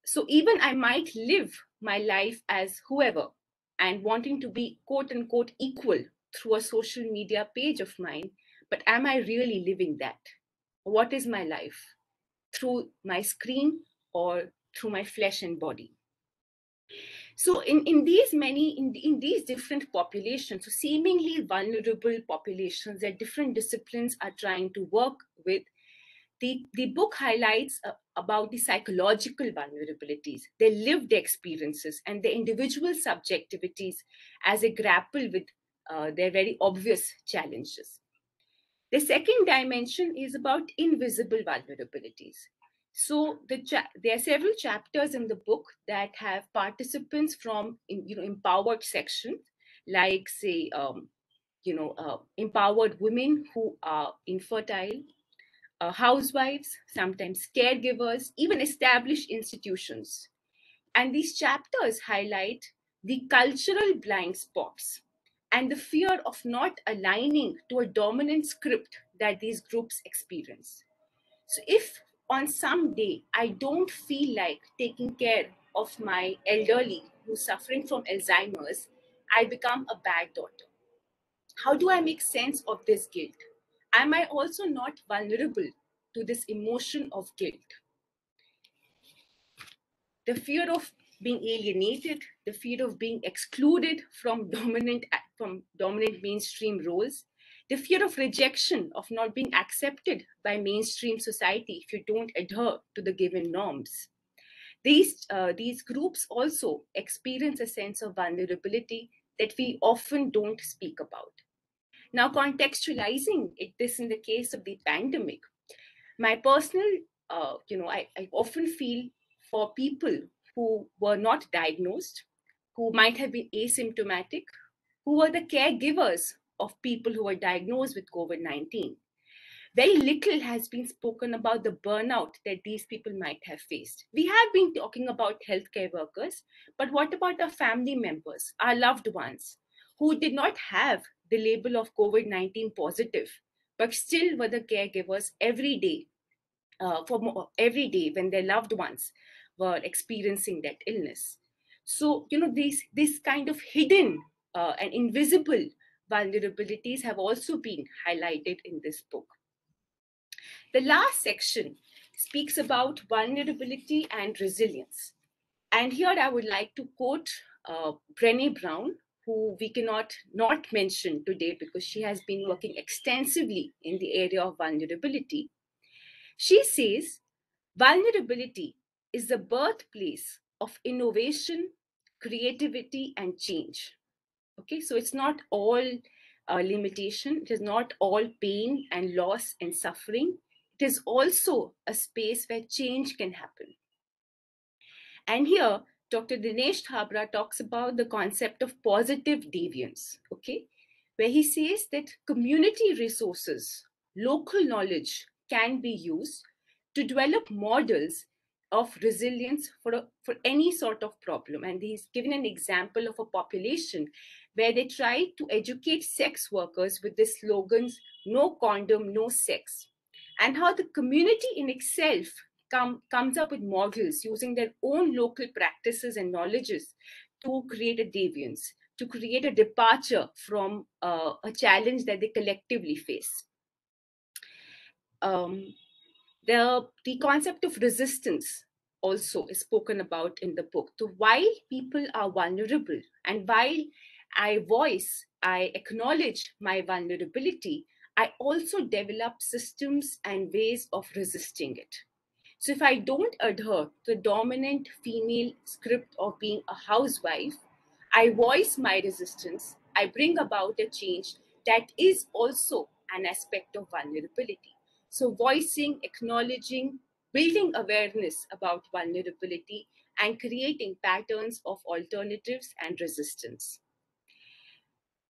So even I might live my life as whoever and wanting to be quote unquote equal through a social media page of mine, but am I really living that? What is my life? Through my screen or through my flesh and body? So in these different populations, so seemingly vulnerable populations that different disciplines are trying to work with, the book highlights about the psychological vulnerabilities, their lived experiences, and their individual subjectivities as they grapple with their very obvious challenges. The second dimension is about invisible vulnerabilities. So there are several chapters in the book that have participants from empowered sections, like say empowered women who are infertile, housewives, sometimes caregivers, even established institutions. And these chapters highlight the cultural blind spots and the fear of not aligning to a dominant script that these groups experience. So if on some day I don't feel like taking care of my elderly who's suffering from Alzheimer's, I become a bad daughter. How do I make sense of this guilt? Am I also not vulnerable to this emotion of guilt? The fear of being alienated, the fear of being excluded from dominant mainstream roles, the fear of rejection, of not being accepted by mainstream society if you don't adhere to the given norms. These groups also experience a sense of vulnerability that we often don't speak about. Now, contextualizing this in the case of the pandemic, my personal, I often feel for people who were not diagnosed, who might have been asymptomatic, who were the caregivers of people who were diagnosed with COVID-19. Very little has been spoken about the burnout that these people might have faced. We have been talking about healthcare workers, but what about our family members, our loved ones, who did not have the label of COVID-19 positive, but still were the caregivers every day, every day when their loved ones were experiencing that illness. So, these kind of hidden and invisible vulnerabilities have also been highlighted in this book. The last section speaks about vulnerability and resilience. And here I would like to quote Brené Brown, who we cannot not mention today because she has been working extensively in the area of vulnerability. She says, vulnerability is the birthplace of innovation, creativity, and change. Okay, so it's not all limitation, it is not all pain and loss and suffering. It is also a space where change can happen. And here, Dr. Dinesh Thabra talks about the concept of positive deviance, okay, where he says that community resources, local knowledge can be used to develop models of resilience for any sort of problem. And he's given an example of a population where they try to educate sex workers with the slogans, no condom, no sex, and how the community in itself comes up with models using their own local practices and knowledges to create a deviance, to create a departure from a challenge that they collectively face. The concept of resistance also is spoken about in the book. So while people are vulnerable and while I acknowledge my vulnerability, I also develop systems and ways of resisting it. So if I don't adhere to the dominant female script of being a housewife, I voice my resistance, I bring about a change that is also an aspect of vulnerability. So voicing, acknowledging, building awareness about vulnerability and creating patterns of alternatives and resistance.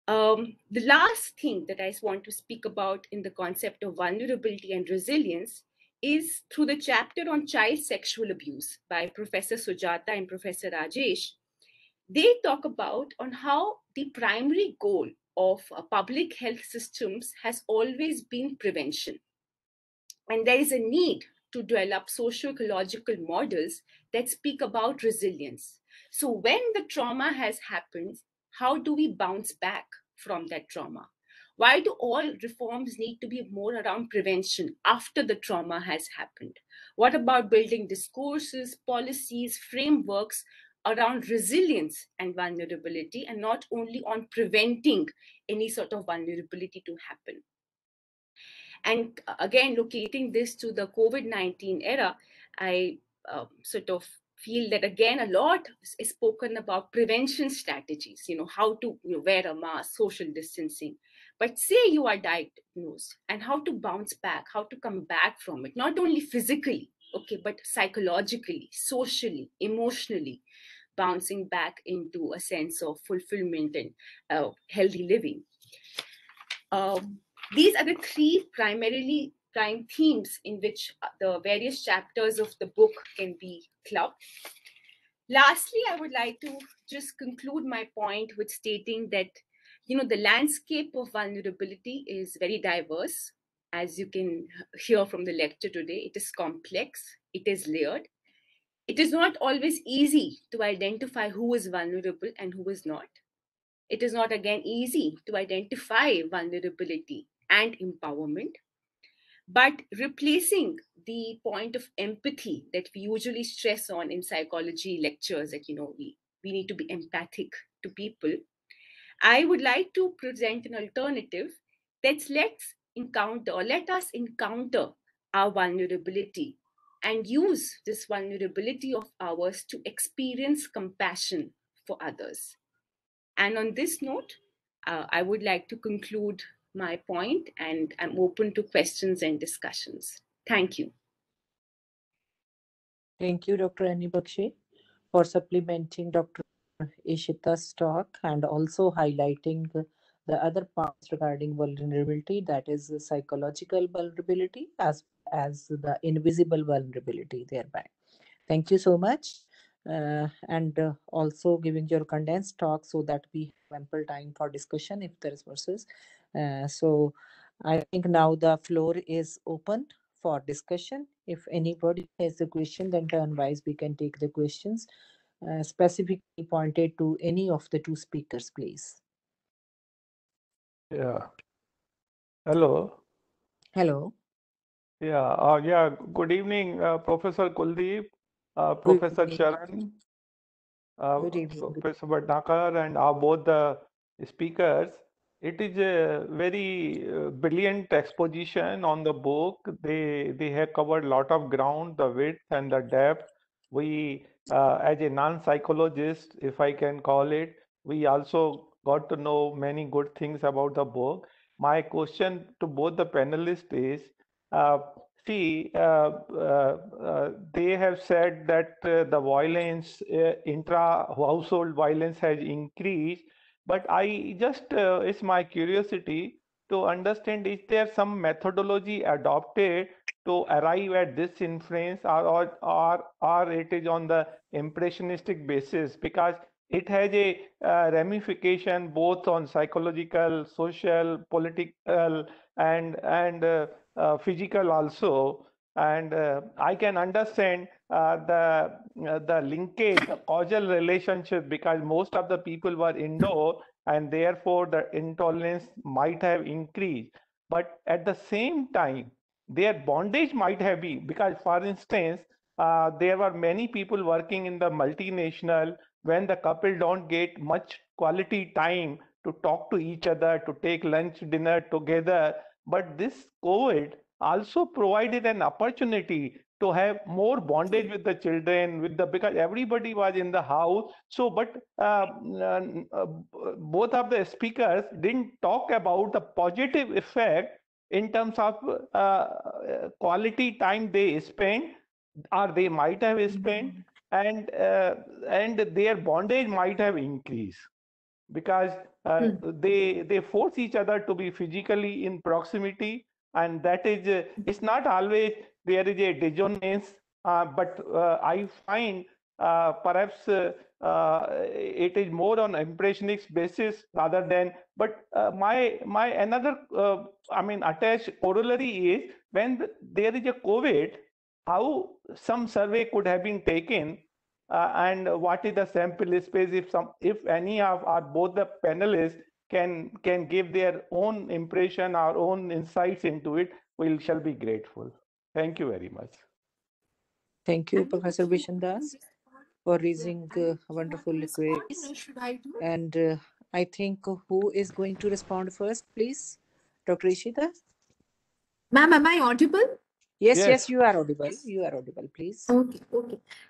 The last thing that I want to speak about in the concept of vulnerability and resilience is through the chapter on child sexual abuse by Professor Sujata and Professor Rajesh. They talk about on how the primary goal of public health systems has always been prevention. And there is a need to develop socio-ecological models that speak about resilience. So when the trauma has happened, how do we bounce back from that trauma? Why do all reforms need to be more around prevention after the trauma has happened? What about building discourses, policies, frameworks around resilience and vulnerability, and not only on preventing any sort of vulnerability to happen? And again, locating this to the COVID-19 era, I sort of feel that again, a lot is spoken about prevention strategies, how to wear a mask, social distancing. But say you are diagnosed and how to bounce back, how to come back from it, not only physically, okay, but psychologically, socially, emotionally, bouncing back into a sense of fulfillment and healthy living. These are the three primarily prime themes in which the various chapters of the book can be clubbed. Lastly, I would like to just conclude my point with stating that, the landscape of vulnerability is very diverse. As you can hear from the lecture today, it is complex, it is layered. It is not always easy to identify who is vulnerable and who is not. It is not, again, easy to identify vulnerability and empowerment, but replacing the point of empathy that we usually stress on in psychology lectures, that, we need to be empathic to people. I would like to present an alternative that's let us encounter our vulnerability and use this vulnerability of ours to experience compassion for others. And on this note, I would like to conclude my point, and I'm open to questions and discussions. Thank you. Thank you, Dr. Annie Baxi, for supplementing Dr. Ishita's talk and also highlighting the other parts regarding vulnerability, that is the psychological vulnerability as well as the invisible vulnerability thereby. Thank you so much. And also giving your condensed talk so that we have ample time for discussion if there is versus. So I think now the floor is open for discussion. If anybody has a question, then turn-wise we can take the questions specifically pointed to any of the two speakers, please. Yeah. Hello. Hello. Yeah. Good evening, Professor Kuldeep, Good Professor evening. Charan, Good evening. Professor Bhatnakar, and both the speakers. It is a very brilliant exposition on the book. They have covered a lot of ground, the width and the depth. We, as a non-psychologist, if I can call it, we also got to know many good things about the book. My question to both the panelists is, uh, see, they have said that the violence, intra-household violence has increased, but I just, it's my curiosity to understand, is there some methodology adopted to arrive at this inference, or it is on the impressionistic basis? Because it has a ramification both on psychological, social, political, and physical also. And I can understand the linkage, the causal relationship, because most of the people were indoor and therefore the intolerance might have increased. But at the same time, their bondage might have been, because for instance, there were many people working in the multinational. When the couple don't get much quality time to talk to each other, to take lunch, dinner together, but this COVID also provided an opportunity to have more bondage with the children, because everybody was in the house. So, but both of the speakers didn't talk about the positive effect in terms of quality time they spent, or they might have spent, and their bondage might have increased, because they force each other to be physically in proximity. And that is, it's not always there is a dissonance, but I find perhaps it is more on impressionist basis rather than. But my another attached corollary is when there is a COVID, how some survey could have been taken, and what is the sample space, if any of or both the panelists can give their own impression or own insights into it, we shall be grateful. Thank you very much. Thank you, Professor Bishandas, for raising wonderful queries. Should I do? And I think who is going to respond first, please? Dr. Ishita? Ma'am, am I audible? Yes, you are audible. You are audible, please. Okay.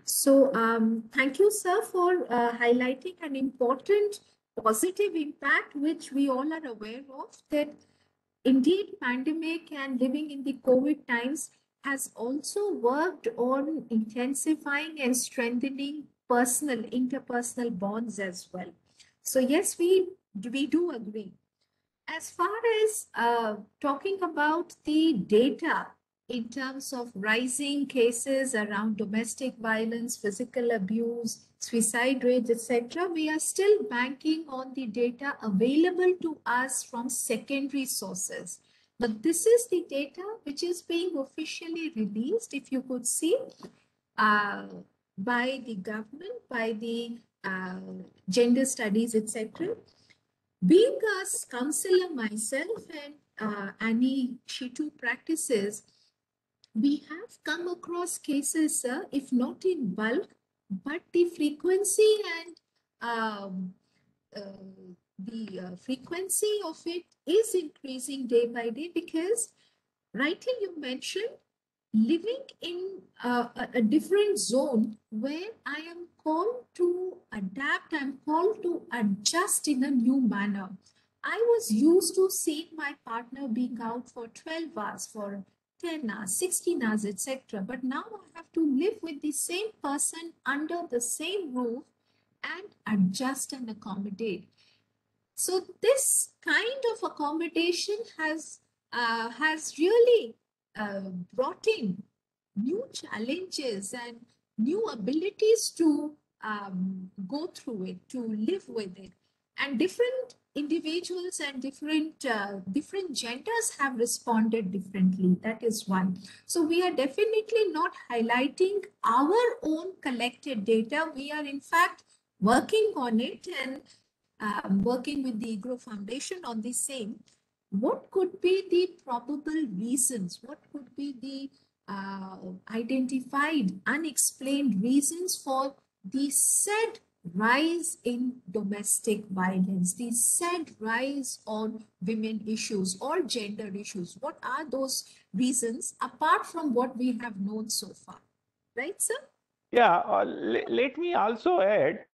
So, thank you, sir, for highlighting an important positive impact, which we all are aware of, that indeed pandemic and living in the COVID times has also worked on intensifying and strengthening interpersonal bonds as well. So yes, we do agree. As far as talking about the data in terms of rising cases around domestic violence, physical abuse, suicide rates, etc., we are still banking on the data available to us from secondary sources. But this is the data which is being officially released, if you could see, by the government, by the gender studies, etc. Being a counselor myself and Annie, she too practices, we have come across cases, if not in bulk, but the frequency and frequency of it is increasing day by day, because rightly you mentioned living in a different zone where I am called to adapt, I'm called to adjust in a new manner. I was used to seeing my partner being out for 12 hours, for 10 hours, 16 hours, etc. But now I have to live with the same person under the same roof and adjust and accommodate. So this kind of accommodation has really brought in new challenges and new abilities to go through it, to live with it. And different individuals and different genders have responded differently. That is one. So we are definitely not highlighting our own collected data. We are in fact working on it and working with the EGROW Foundation on the same. What could be the probable reasons? What could be the identified, unexplained reasons for the said rise in domestic violence, the said rise on women issues or gender issues? What are those reasons apart from what we have known so far? Right, sir? Yeah, let me also add,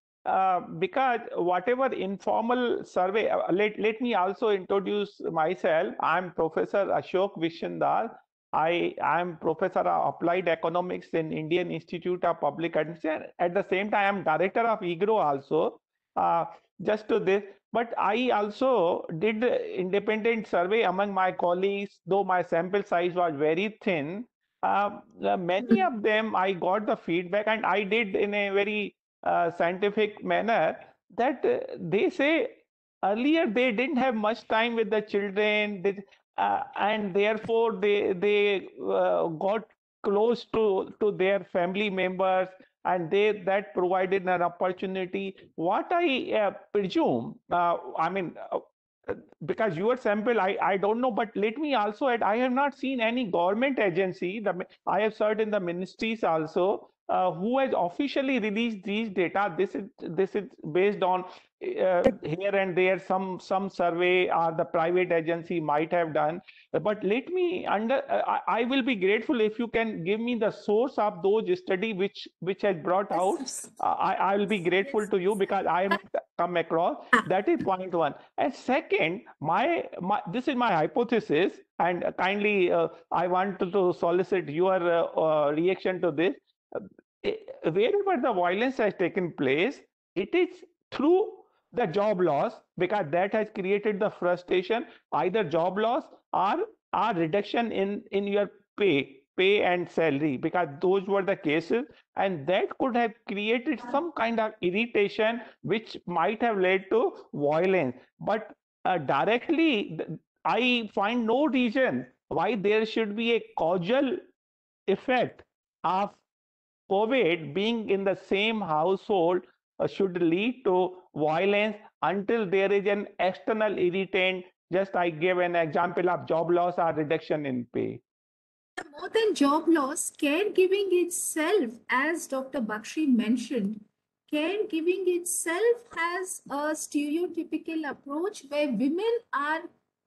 because whatever informal survey, let me also introduce myself. I'm Professor Ashok Vishendar. I am Professor of Applied Economics in Indian Institute of Public Administration. At the same time, I'm Director of EGROW also. Just to this, but I also did independent survey among my colleagues, though my sample size was very thin. Many of them I got the feedback, and I did in a very scientific manner, that they say earlier they didn't have much time with the children, and therefore they got close to their family members, and that provided an opportunity. What I presume, because your sample, I don't know, but let me also add, I have not seen any government agency, I have served in the ministries also, who has officially released these data. This is based on here and there some survey or the private agency might have done. But let me I will be grateful if you can give me the source of those study which has brought out. I will be grateful to you, because I have not come across. That is point one. And second, this is my hypothesis, and kindly I want to solicit your reaction to this. Wherever the violence has taken place, it is through the job loss, because that has created the frustration, either job loss or reduction in your pay. pay and salary, because those were the cases, and that could have created some kind of irritation which might have led to violence. But directly, I find no reason why there should be a causal effect of COVID being in the same household should lead to violence until there is an external irritant. Just I gave an example of job loss or reduction in pay. More than job loss, caregiving itself, as Dr. Baxi mentioned, caregiving itself has a stereotypical approach where women are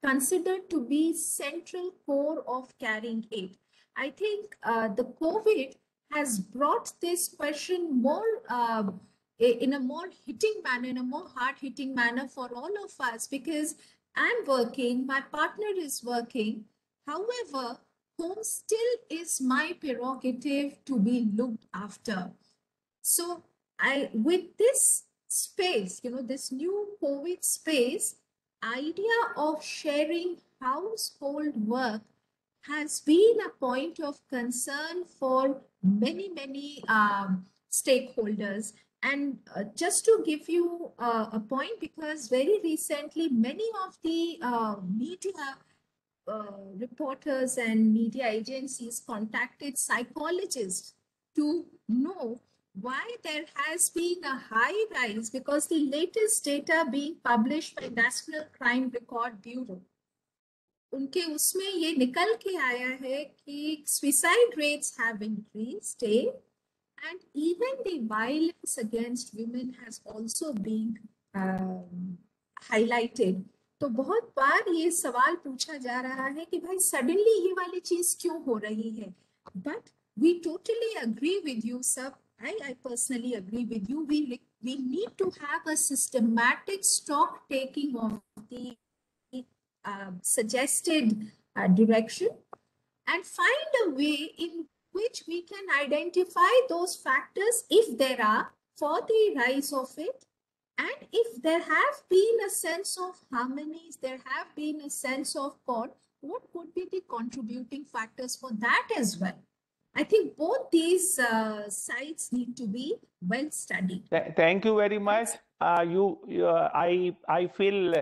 considered to be central core of carrying it. I think the COVID has brought this question more in a more hitting manner, in a more hard-hitting manner for all of us, because I'm working, my partner is working. However, home still is my prerogative to be looked after. So with this space, this new COVID space, idea of sharing household work has been a point of concern for many, many stakeholders. And just to give you a point, because very recently, many of the media reporters and media agencies contacted psychologists to know why there has been a high rise, because the latest data being published by National Crime Record Bureau, उनके उसमें ये निकल के आया है कि suicide rates have increased, and even the violence against women has also been highlighted. तो बहुत बार ये सवाल पूछा जा रहा है कि भाई सडनली ये वाली चीज क्यों हो रही है, but we totally agree with you, sir. I personally agree with you. We need to have a systematic stock taking of the suggested direction and find a way in which we can identify those factors, if there are, for the rise of it. And if there have been a sense of harmonies, there have been a sense of chord, what would be the contributing factors for that as well? I think both these sides need to be well studied. Thank you very much. I feel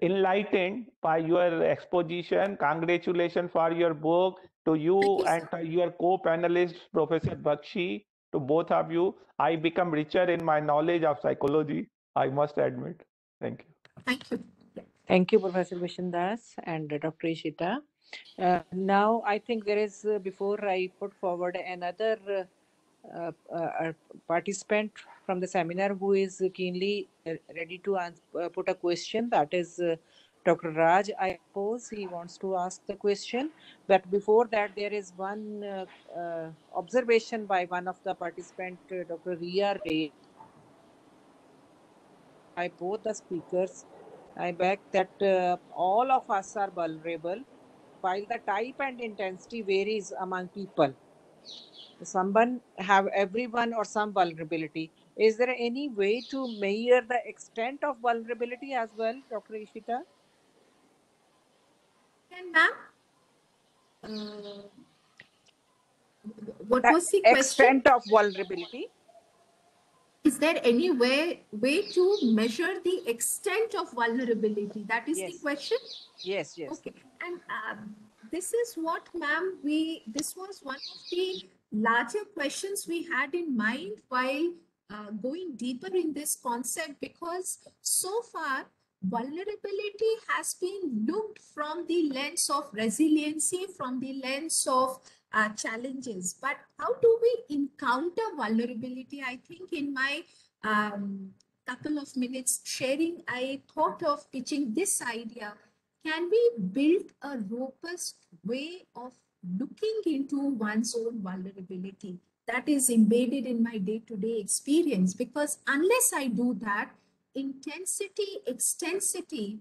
enlightened by your exposition. Congratulations for your book to you and to your co-panelist, Professor Bakshi, to both of you. I become richer in my knowledge of psychology, I must admit. Thank you. Thank you. Thank you, Professor Vishandas and Dr. Ishita. Now, I think there is, before I put forward another participant from the seminar who is keenly ready to put a question, that is Dr. Raj. I suppose he wants to ask the question, but before that there is one observation by one of the participants, Dr. Ria Ray, by both the speakers. I beg that all of us are vulnerable, while the type and intensity varies among people. Everyone or some vulnerability. Is there any way to measure the extent of vulnerability as well, Dr. Ishita? And ma'am, what was the extent question? of vulnerability? Is there any way to measure the extent of vulnerability? That is the question? Yes. Okay. And this is what, ma'am, this was one of the larger questions we had in mind while going deeper in this concept, because so far vulnerability has been looked from the lens of resiliency, from the lens of challenges. But how do we encounter vulnerability? I think in my couple of minutes sharing, I thought of pitching this idea. Can we build a robust way of looking into one's own vulnerability that is embedded in my day-to-day experience? Because unless I do that, intensity, extensity,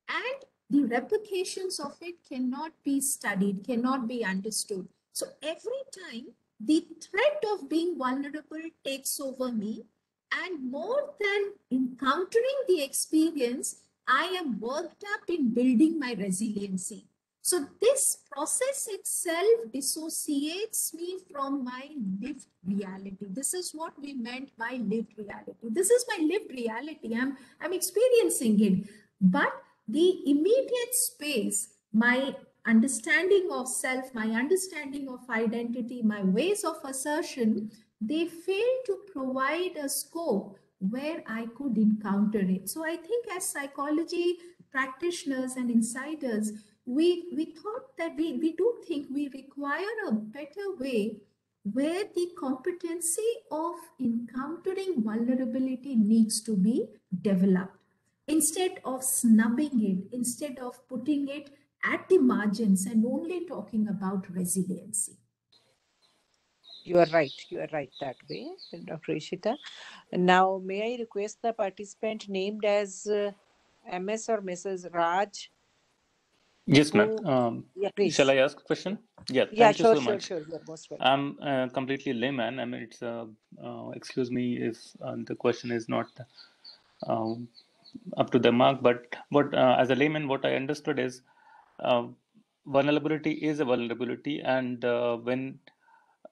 and the replications of it cannot be studied, cannot be understood. So every time the threat of being vulnerable takes over me, and more than encountering the experience, I am worked up in building my resiliency. So this process itself dissociates me from my lived reality. This is what we meant by lived reality. This is my lived reality. I'm experiencing it. But the immediate space, my understanding of self, my understanding of identity, my ways of assertion, they fail to provide a scope where I could encounter it. So I think as psychology practitioners and insiders, we thought that we do think we require a better way where the competency of encountering vulnerability needs to be developed instead of snubbing it, instead of putting it at the margins and only talking about resiliency. You are right. You are right that way, Dr. Ishita. Now, may I request the participant named as MS or Mrs. Raj? Yes, ma'am. Yeah, please. Shall I ask a question? Yeah, Yeah, thank you sure, so sure, much. sure. You are most welcome. I'm completely layman. I mean, it's excuse me if the question is not um, up to the mark, but what as a layman, what I understood is uh, vulnerability is a vulnerability, and when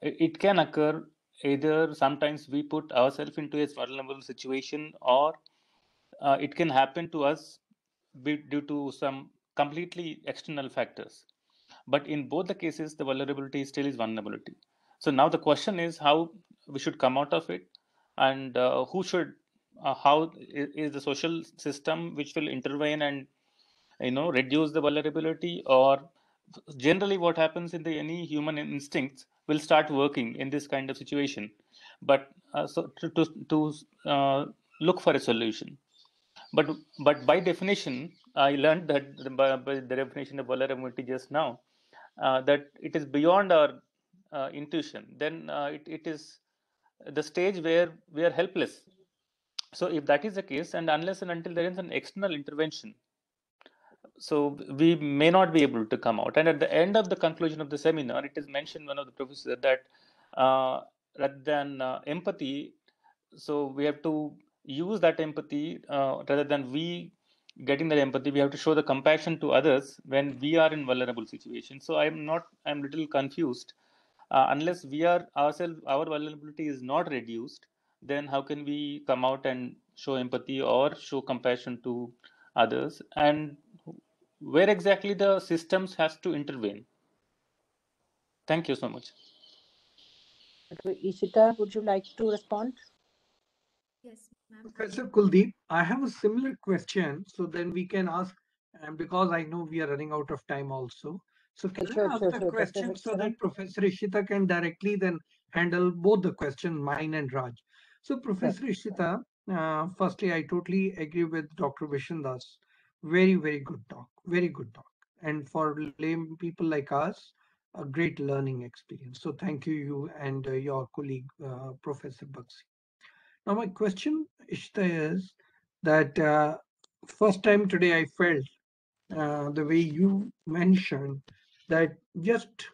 it can occur, either sometimes we put ourselves into a vulnerable situation, or it can happen to us due to some completely external factors. But in both the cases, the vulnerability still is vulnerability. So now the question is how we should come out of it, and who should, how is the social system which will intervene and reduce the vulnerability, or generally what happens in the any human instincts will start working in this kind of situation, but so to look for a solution. But by definition, I learned that by the definition of vulnerability just now, that it is beyond our intuition. Then it is the stage where we are helpless. So if that is the case, and unless and until there is an external intervention, so we may not be able to come out. And at the end of the conclusion of the seminar, it is mentioned, one of the professors, that rather than empathy, so we have to use that empathy, rather than we getting that empathy, we have to show the compassion to others when we are in vulnerable situations. So I'm little confused. Unless we are ourselves, our vulnerability is not reduced, then how can we come out and show empathy or show compassion to others? And where exactly the systems has to intervene? Thank you so much. Ishita, would you like to respond? Yes, ma'am. Professor Kuldeep, I have a similar question, so then we can ask, and because I know we are running out of time also. So can I ask the question so that Professor Ishita can directly then handle both the questions, mine and Raj? So Professor Ishita, firstly, I totally agree with Dr. Vishandas. Very, very good talk. Very good talk. And for lame people like us, a great learning experience. So thank you, you and your colleague, Professor Baxi. Now, my question, Ishita, is that first time today I felt the way you mentioned that just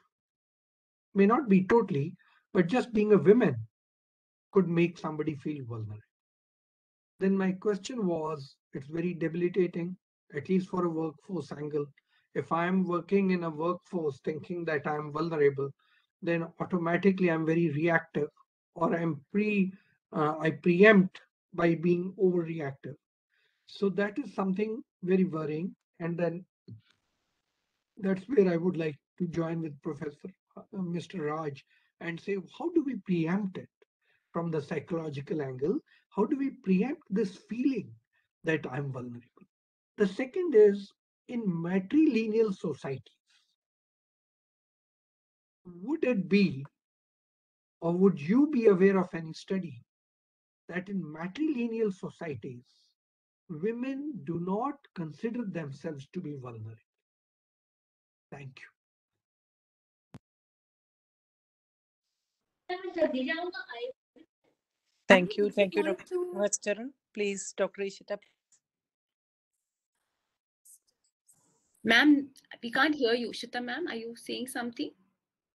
may not be totally, but just being a woman could make somebody feel vulnerable. Then my question was, it's very debilitating, at least for a workforce angle. If I'm working in a workforce thinking that I'm vulnerable, then automatically I'm very reactive, or I preempt by being overreactive. So that is something very worrying. And then that's where I would like to join with Professor Mr. Raj and say, how do we preempt it from the psychological angle? How do we preempt this feeling that I'm vulnerable? The second is, in matrilineal societies, would it be, or would you be aware of any study that in matrilineal societies, women do not consider themselves to be vulnerable? Thank you. Thank you, Dr. Charan. Please, Dr. Ishita. Ma'am, we can't hear you. Ishita ma'am, are you saying something?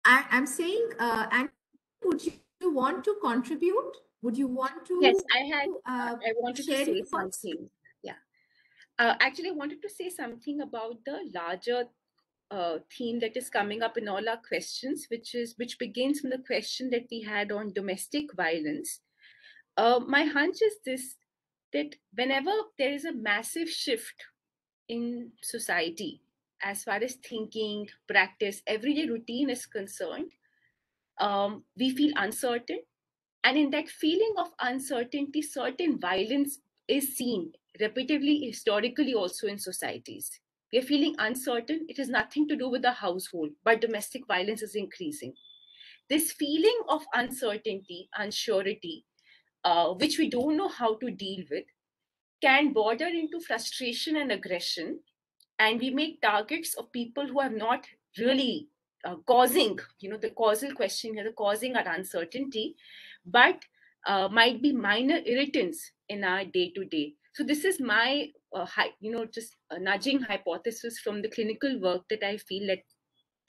I'm saying, and would you want to contribute? Would you want to? Yes, I wanted to say thoughts? something. Yeah. Actually, I wanted to say something about the larger theme that is coming up in all our questions, which begins from the question that we had on domestic violence. My hunch is this, that whenever there is a massive shift in society, as far as thinking, practice, everyday routine is concerned, we feel uncertain. And in that feeling of uncertainty, certain violence is seen repeatedly, historically, also in societies. We are feeling uncertain. It has nothing to do with the household, but domestic violence is increasing. This feeling of uncertainty, unsurety, which we don't know how to deal with, can border into frustration and aggression. And we make targets of people who are not really causing, the causal question here, the causing our uncertainty, but might be minor irritants in our day-to-day. So this is my, just a nudging hypothesis from the clinical work that I feel that,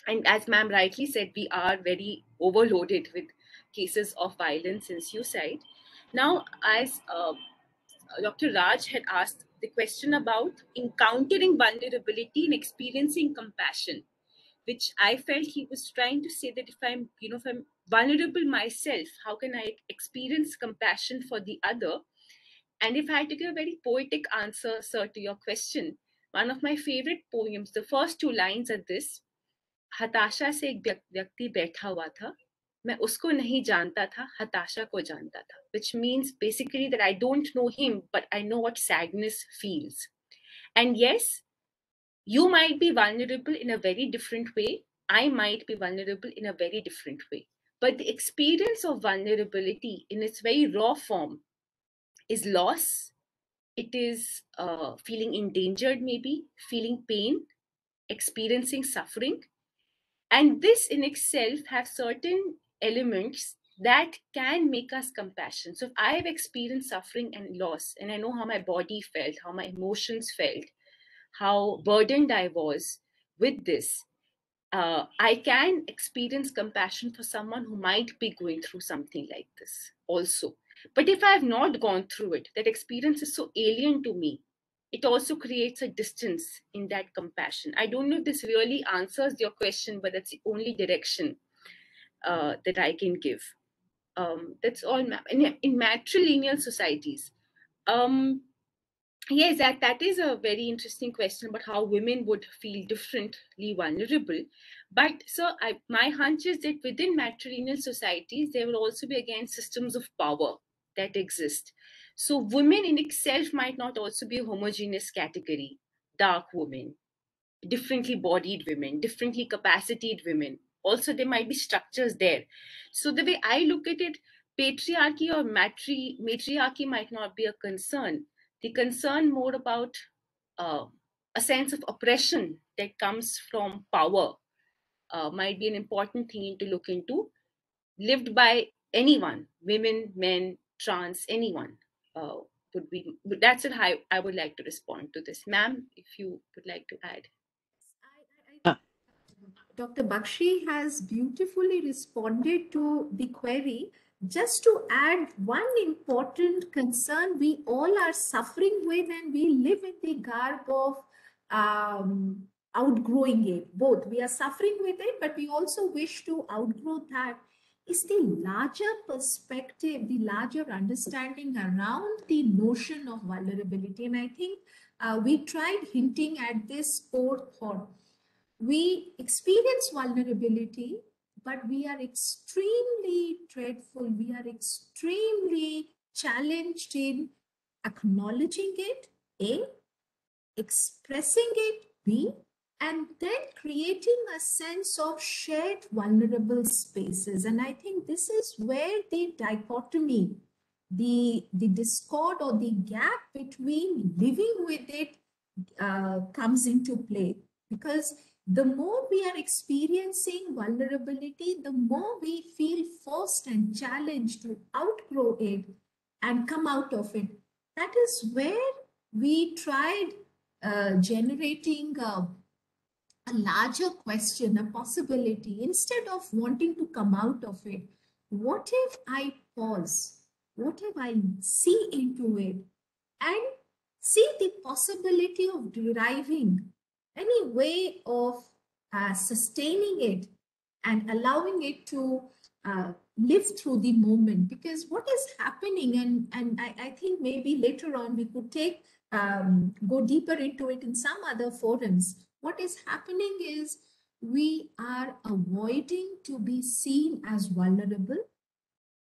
and as ma'am rightly said, we are very overloaded with cases of violence and suicide. Now, as Dr. Raj had asked the question about encountering vulnerability and experiencing compassion, which I felt he was trying to say that if I'm vulnerable myself, how can I experience compassion for the other? And if I had to give a very poetic answer, sir, to your question, one of my favorite poems, the first two lines are this: हताशा से एक व्यक्ति बैठा हुआ था, मैं उसको नहीं जानता था, हताशा को जानता था, which means basically that I don't know him, but I know what sadness feels. And yes, you might be vulnerable in a very different way. I might be vulnerable in a very different way. But the experience of vulnerability in its very raw form is loss. It is feeling endangered, maybe, feeling pain, experiencing suffering. And this in itself have certain elements that can make us compassion. So if I have experienced suffering and loss, and I know how my body felt, how my emotions felt, how burdened I was with this, I can experience compassion for someone who might be going through something like this also. But if I have not gone through it, that experience is so alien to me, it also creates a distance in that compassion. I don't know if this really answers your question, but that's the only direction that I can give. That's all, ma'am. In matrilineal societies, yes, that is a very interesting question about how women would feel differently vulnerable. But so my hunch is that within matrilineal societies, there will also be again systems of power that exist. So women in itself might not also be a homogeneous category. Dark women, differently bodied women, differently capacitated women. Also, there might be structures there. So the way I look at it, patriarchy or matriarchy might not be a concern. The concern more about a sense of oppression that comes from power might be an important thing to look into, lived by anyone, women, men, trans, anyone. That's it. I would like to respond to this. Ma'am, if you would like to add. Dr. Baxi has beautifully responded to the query. Just to add one important concern we all are suffering with, and we live in the garb of outgrowing it. Both we are suffering with it, but we also wish to outgrow that, is the larger perspective, the larger understanding around the notion of vulnerability. And I think we tried hinting at this core thought. We experience vulnerability, but we are extremely dreadful. We are extremely challenged in acknowledging it, A, expressing it, B, and then creating a sense of shared vulnerable spaces. And I think this is where the dichotomy, the discord or the gap between living with it comes into play. Because the more we are experiencing vulnerability, the more we feel forced and challenged to outgrow it and come out of it. That is where we tried generating a larger question, a possibility. Instead of wanting to come out of it, what if I pause? What if I see into it and see the possibility of deriving any way of sustaining it and allowing it to live through the moment. Because what is happening, and I think maybe later on we could go deeper into it in some other forums. What is happening is we are avoiding to be seen as vulnerable,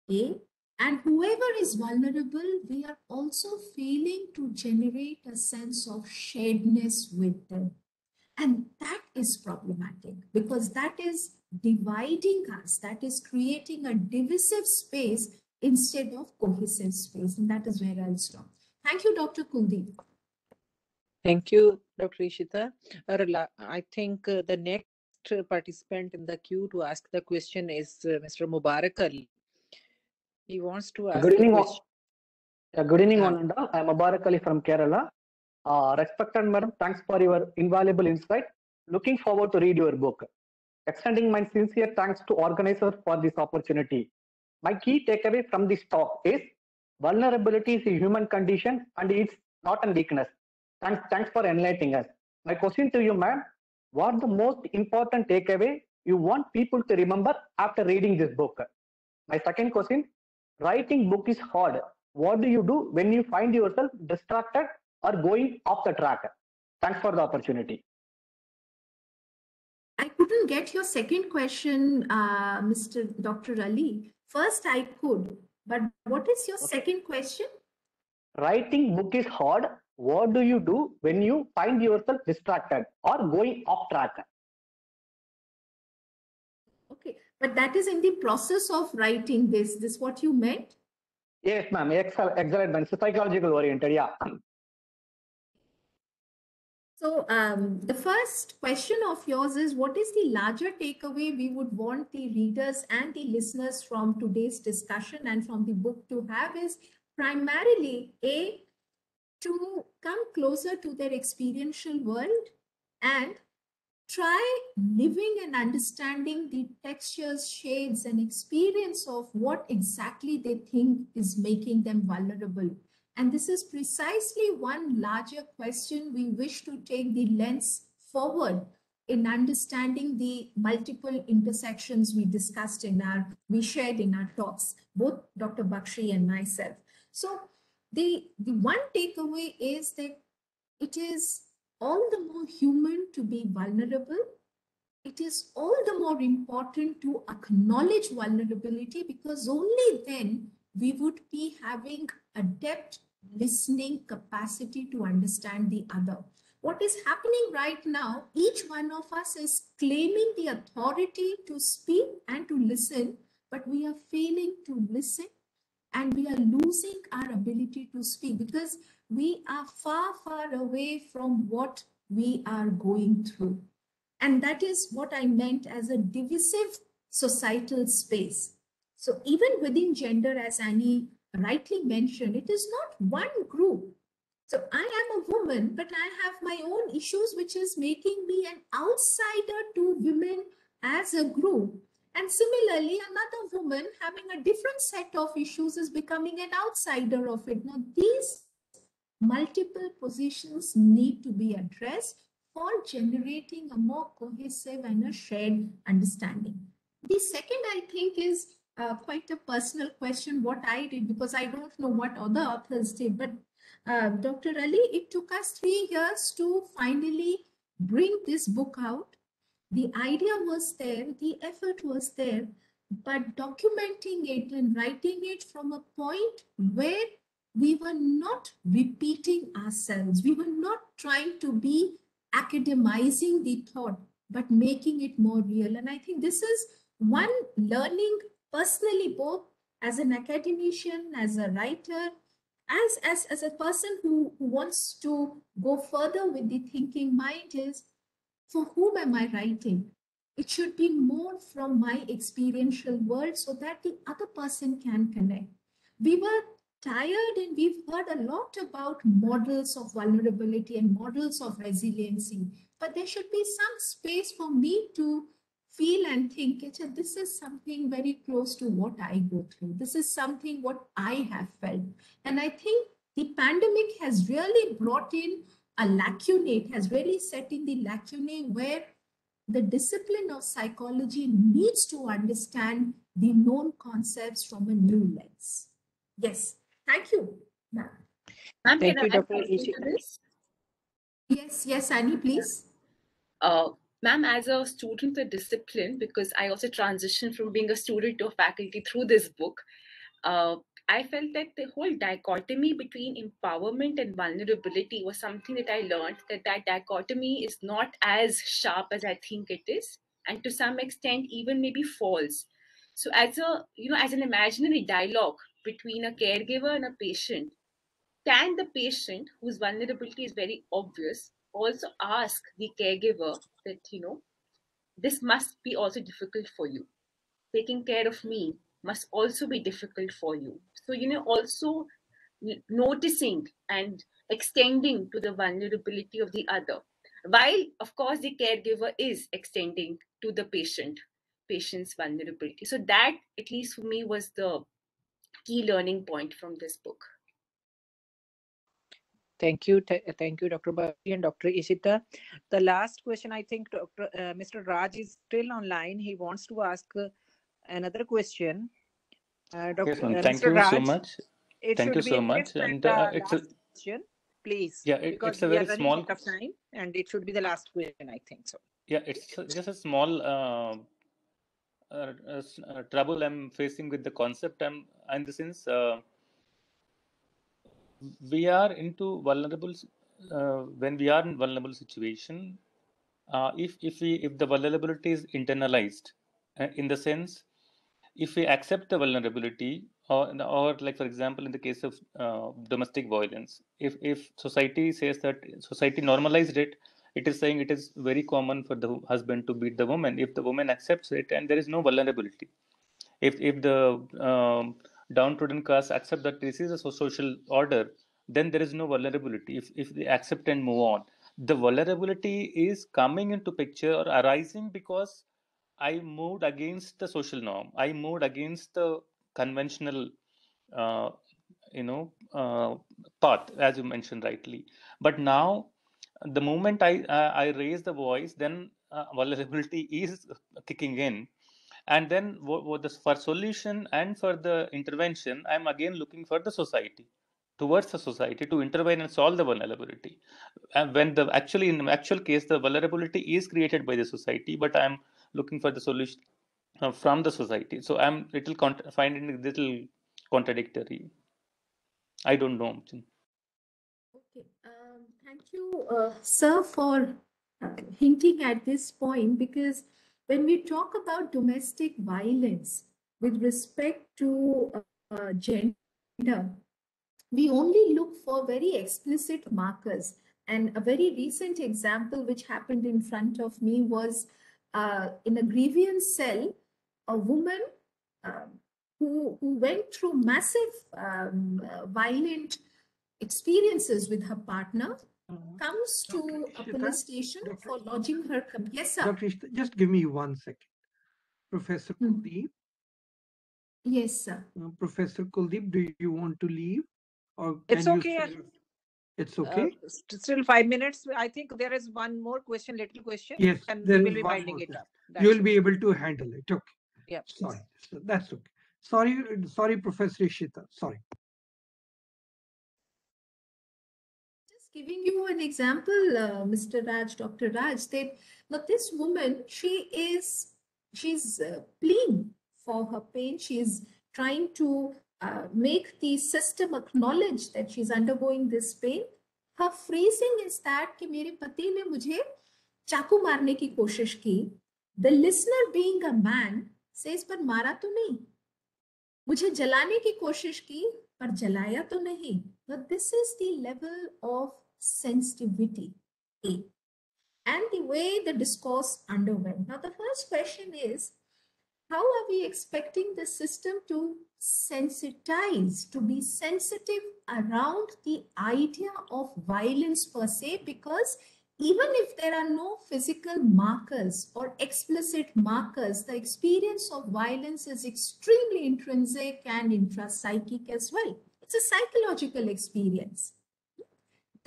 and whoever is vulnerable, we are also failing to generate a sense of sharedness with them. And that is problematic because that is dividing us, that is creating a divisive space instead of cohesive space. And that is where I'll stop. Thank you, Dr. Kuldeep. Thank you, Dr. Ishita. I think the next participant in the queue to ask the question is Mr. Mubarak Ali. He wants to ask Good the evening, question. good evening, Ananda. I am Mubarak Ali from Kerala. Respected madam, thanks for your invaluable insight. Looking forward to read your book. Extending my sincere thanks to organizers for this opportunity. My key takeaway from this talk is vulnerability is a human condition and it's not a weakness. Thanks for enlightening us. My question to you, ma'am, what the most important takeaway you want people to remember after reading this book? My second question, writing book is hard. What do you do when you find yourself distracted or going off the track? Thanks for the opportunity. I couldn't get your second question, Mr. Dr. Ali. First, I could, but what is your second question? Writing book is hard. What do you do when you find yourself distracted or going off track? Okay, but that is in the process of writing this. This what you meant? Yes, ma'am. Excellent, ma'am. Psychological oriented, yeah. So the first question of yours is, what is the larger takeaway we would want the readers and the listeners from today's discussion and from the book to have is primarily to come closer to their experiential world and try living and understanding the textures, shades, and experience of what exactly they think is making them vulnerable. And this is precisely one larger question we wish to take the lens forward in understanding the multiple intersections we shared in our talks, both Dr. Baxi and myself. So the one takeaway is that it is all the more human to be vulnerable. It is all the more important to acknowledge vulnerability because only then we would be having a depth listening capacity to understand the other. What is happening right now, each one of us is claiming the authority to speak and to listen, but we are failing to listen and we are losing our ability to speak because we are far, far away from what we are going through. And that is what I meant as a divisive societal space. So even within gender, as Annie rightly mentioned, it is not one group. So I am a woman, but I have my own issues, which is making me an outsider to women as a group. And similarly, another woman having a different set of issues is becoming an outsider of it. Now, these multiple positions need to be addressed for generating a more cohesive and a shared understanding. The second, I think, is quite a personal question, what I did, because I don't know what other authors did. But Dr. Ali, it took us 3 years to finally bring this book out. The idea was there, the effort was there, but documenting it and writing it from a point where we were not repeating ourselves. We were not trying to be academizing the thought, but making it more real. And I think this is one learning personally, both as an academician, as a writer, as a person who wants to go further with the thinking mind is, for whom am I writing? It should be more from my experiential world so that the other person can connect. We were tired and we've heard a lot about models of vulnerability and models of resiliency, but there should be some space for me to feel and think, this is something very close to what I go through. This is something what I have felt. And I think the pandemic has really brought in a lacunae, has really set in the lacunae where the discipline of psychology needs to understand the known concepts from a new lens. Yes, thank you, ma'am. Ma'am, Thank can you, I add Dr. something to Ishita. this? Yes, Annie, please. Ma'am, as a student with discipline, because I also transitioned from being a student to a faculty through this book, I felt that the whole dichotomy between empowerment and vulnerability was something that I learned, that dichotomy is not as sharp as I think it is, and to some extent even maybe false. So as an imaginary dialogue between a caregiver and a patient, can the patient whose vulnerability is very obvious also ask the caregiver that, this must be also difficult for you. Taking care of me must also be difficult for you. So, also noticing and extending to the vulnerability of the other, while of course the caregiver is extending to the patient's vulnerability. So that, at least for me, was the key learning point from this book. Thank you, Dr. Baxi and Dr. Ishita. The last question, I think, Mr. Raj is still online. He wants to ask another question. Yes, ma'am. Thank Mr. you so Raj, much. it Thank you should be so a much. fifth and And it's last question, please, yeah, because it's a we are very running small. out of time, and it should be the last question, I think so. Yeah, it's just a small trouble I'm facing with the concept. In the sense, we are into vulnerable when we are in vulnerable situation. If the vulnerability is internalized, in the sense, if we accept the vulnerability, or like for example in the case of domestic violence, if society says that society normalized it, it is saying it is very common for the husband to beat the woman. If the woman accepts it and there is no vulnerability, if the downtrodden caste accept that this is a social order, then there is no vulnerability. If they accept and move on, the vulnerability is coming into picture or arising because I moved against the social norm. I moved against the conventional, uh, path, as you mentioned rightly. But now, the moment I raise the voice, then vulnerability is kicking in, and then for solution and for the intervention, I'm again looking for the society, towards the society to intervene and solve the vulnerability. And when in the actual case, the vulnerability is created by the society, but I'm looking for the solution from the society. So I'm finding it little contradictory. I don't know. Okay, thank you, sir, for hinting at this point, because when we talk about domestic violence with respect to gender, we only look for very explicit markers. And a very recent example which happened in front of me was in a grievance cell, a woman who went through massive violent experiences with her partner comes to a police station for lodging her. Yes, sir. Dr. Ishita, just give me 1 second. Professor Kuldeep. Yes, sir. Professor Kuldeep, do you want to leave? Or It's can okay. It's okay. Still 5 minutes. I think there is one more question, little question. Yes, and there we will is be one winding more it up. you will be able to handle it. Okay. Yeah. Sorry. That's okay. Sorry, Professor Ishita. Sorry. Just giving you an example, Mr. Raj, Dr. Raj, that now this woman, she's pleading for her pain. She's trying to make the system acknowledge that she's undergoing this pain. Her phrasing is that कि मेरे पति ने मुझे चाकू मारने की कोशिश की. The listener, being a man, says, पर मारा तो नहीं. मुझे जलाने की कोशिश की पर जलाया तो नहीं. But this is the level of sensitivity and the way the discourse underwent. Now the first question is, how are we expecting the system to sensitize, to be sensitive around the idea of violence per se? Because even if there are no physical markers or explicit markers, the experience of violence is extremely intrinsic and intrapsychic as well. It's a psychological experience.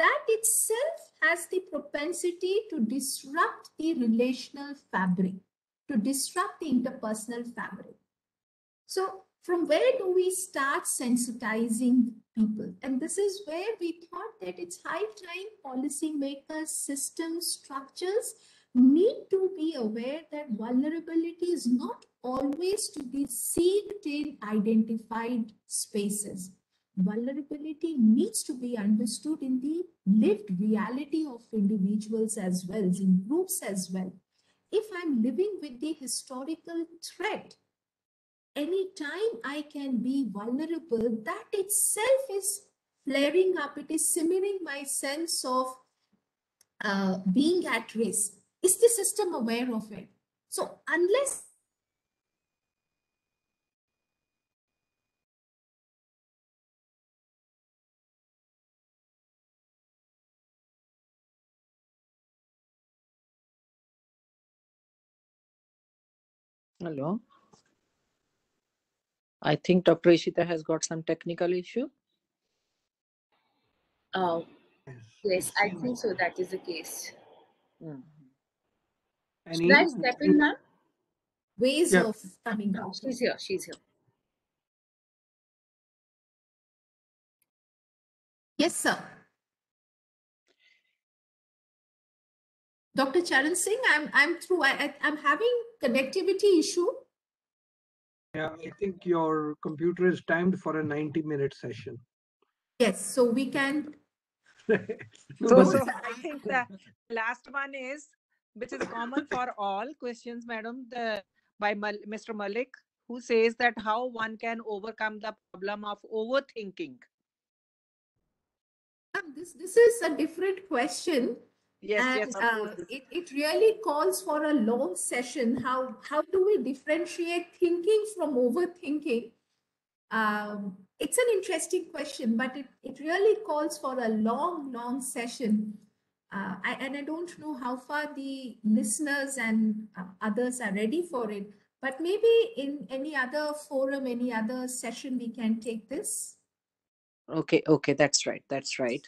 that itself has the propensity to disrupt the relational fabric, to disrupt the interpersonal fabric. So from where do we start sensitizing people? And this is where we thought that it's high time policymakers, systems, structures need to be aware that vulnerability is not always to be seen in identified spaces. Vulnerability needs to be understood in the lived reality of individuals as well, in groups as well. If I'm living with the historical threat, anytime I can be vulnerable, that itself is flaring up. It is simmering my sense of being at risk. Is the system aware of it? So unless Hello. I think Dr. Ishita has got some technical issue. Uh, yes, it I seems think so. That is the case. Should I any step in, ma'am? ways yeah, of coming out. She's here. She's here. Yes, sir. Dr. Charan Singh, I'm through. I'm having connectivity issue. yeah, I think your computer is timed for a 90-minute session. Yes, so we can. No, So, but so I think the last one is, which is common for all questions, madam, by Mr. Malik, who says that how one can overcome the problem of overthinking. This is a different question. Yes, And yes, of course. it really calls for a long session. How do we differentiate thinking from overthinking? It's an interesting question, but it really calls for a long session. And I don't know how far the listeners and others are ready for it, but maybe in any other forum, any other session, we can take this. Okay, that's right. That's right.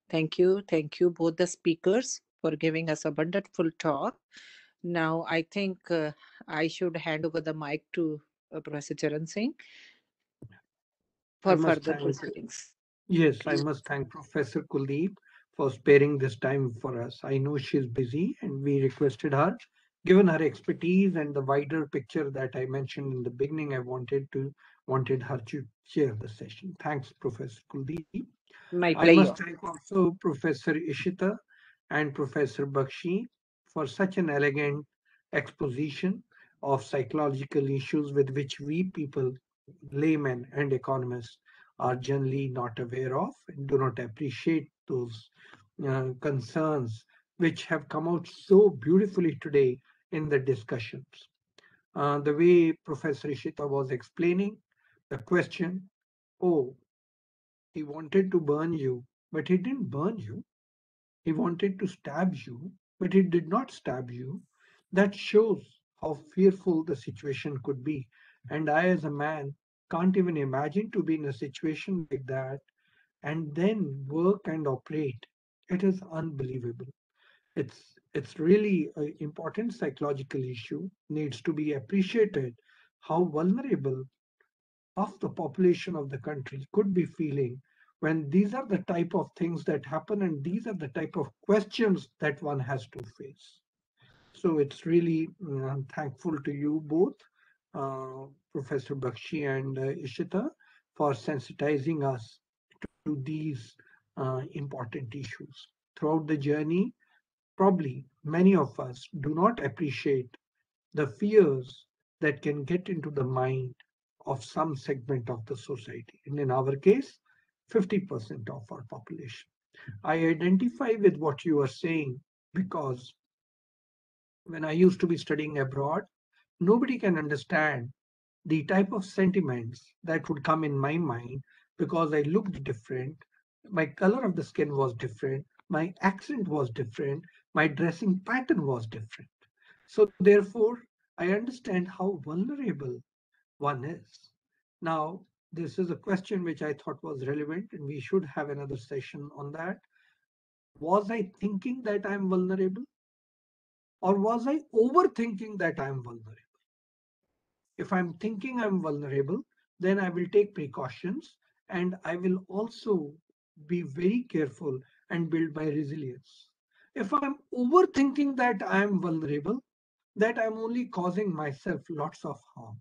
Thank you, both the speakers, for giving us a wonderful talk. Now, I think I should hand over the mic to Professor Charan Singh I for must further thank proceedings. Yes, I must thank Professor Kuldeep for sparing this time for us. I know she's busy and we requested her. Given her expertise and the wider picture that I mentioned in the beginning, I wanted her to chair the session. Thanks, Professor Kuldeep. My I must pleasure. thank also Professor Ishita and Professor Bakshi for such an elegant exposition of psychological issues with which we people, laymen and economists, are generally not aware of and do not appreciate those concerns which have come out so beautifully today in the discussions. The way Professor Ishita was explaining the question, oh, he wanted to burn you, but he didn't burn you. He wanted to stab you, but he did not stab you. That shows how fearful the situation could be. And I, as a man, can't even imagine to be in a situation like that and then work and operate. It is unbelievable. It's really an important psychological issue, needs to be appreciated how vulnerable half the population of the country could be feeling when these are the type of things that happen and these are the type of questions that one has to face. So it's really I'm thankful to you both, Professor Bakshi and Ishita, for sensitizing us to these important issues. Throughout the journey, probably many of us do not appreciate the fears that can get into the mind of some segment of the society. And in our case, 50% of our population. I identify with what you are saying because when I used to be studying abroad, nobody can understand the type of sentiments that would come in my mind because I looked different, my color of the skin was different, my accent was different, my dressing pattern was different. So, therefore, I understand how vulnerable one is. Now, this is a question which I thought was relevant, and we should have another session on that. Was I thinking that I'm vulnerable? Or was I overthinking that I'm vulnerable? If I'm thinking I'm vulnerable, then I will take precautions and I will also be very careful and build my resilience. If I'm overthinking that I'm vulnerable, that I'm only causing myself lots of harm.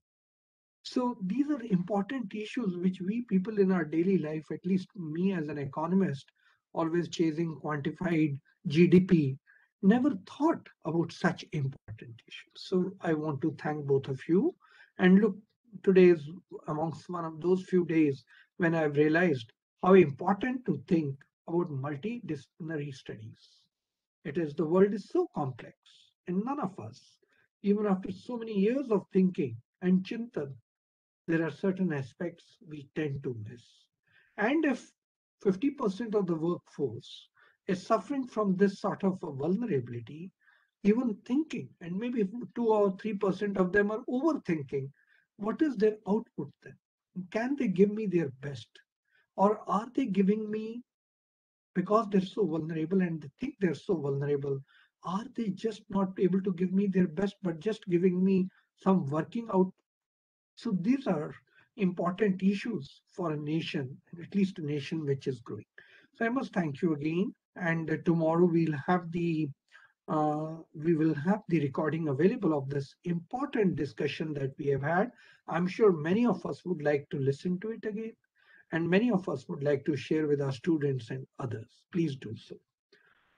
So these are important issues which we people in our daily life, at least me as an economist, always chasing quantified GDP, never thought about such important issues. So I want to thank both of you. And look, today is amongst one of those few days when I've realized how important to think about multidisciplinary studies. It is the world is so complex, and none of us, even after so many years of thinking and chintan, there are certain aspects we tend to miss. And if 50% of the workforce is suffering from this sort of a vulnerability, even thinking, and maybe 2 or 3% of them are overthinking, what is their output then? Can they give me their best? Or are they giving me because they're so vulnerable and they think they're so vulnerable? Are they just not able to give me their best, but just giving me some working out? So these are important issues for a nation, at least a nation which is growing. So I must thank you again. And tomorrow we will have the recording available of this important discussion that we have had. I'm sure many of us would like to listen to it again, and many of us would like to share with our students and others. Please do so.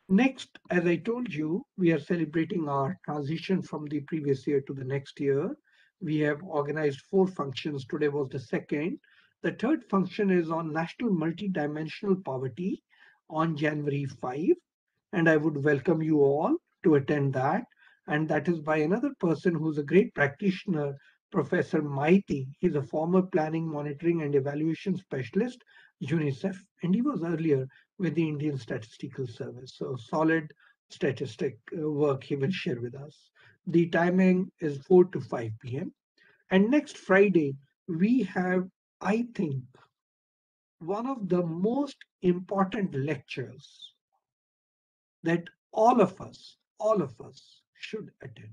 Next, as I told you, we are celebrating our transition from the previous year to the next year. We have organized 4 functions. Today was the second. The third function is on national multidimensional poverty on January 5. And I would welcome you all to attend that. And that is by another person who's a great practitioner, Professor Maiti. He's a former planning, monitoring, and evaluation specialist, UNICEF, and he was earlier with the Indian Statistical Service. So solid statistic work he will share with us. The timing is 4 to 5 p.m. And next Friday, we have, I think, one of the most important lectures that all of us should attend.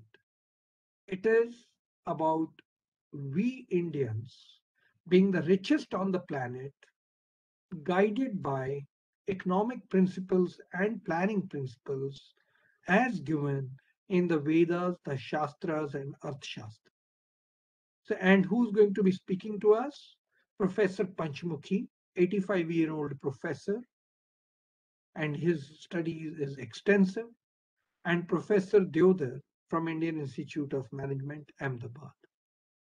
It is about we Indians being the richest on the planet, guided by economic principles and planning principles as given in the Vedas, the Shastras, and Arthashastra. So, and who's going to be speaking to us? Professor Panchmukhi, 85-year-old professor, and his study is extensive, and Professor Deodar from Indian Institute of Management, Ahmedabad.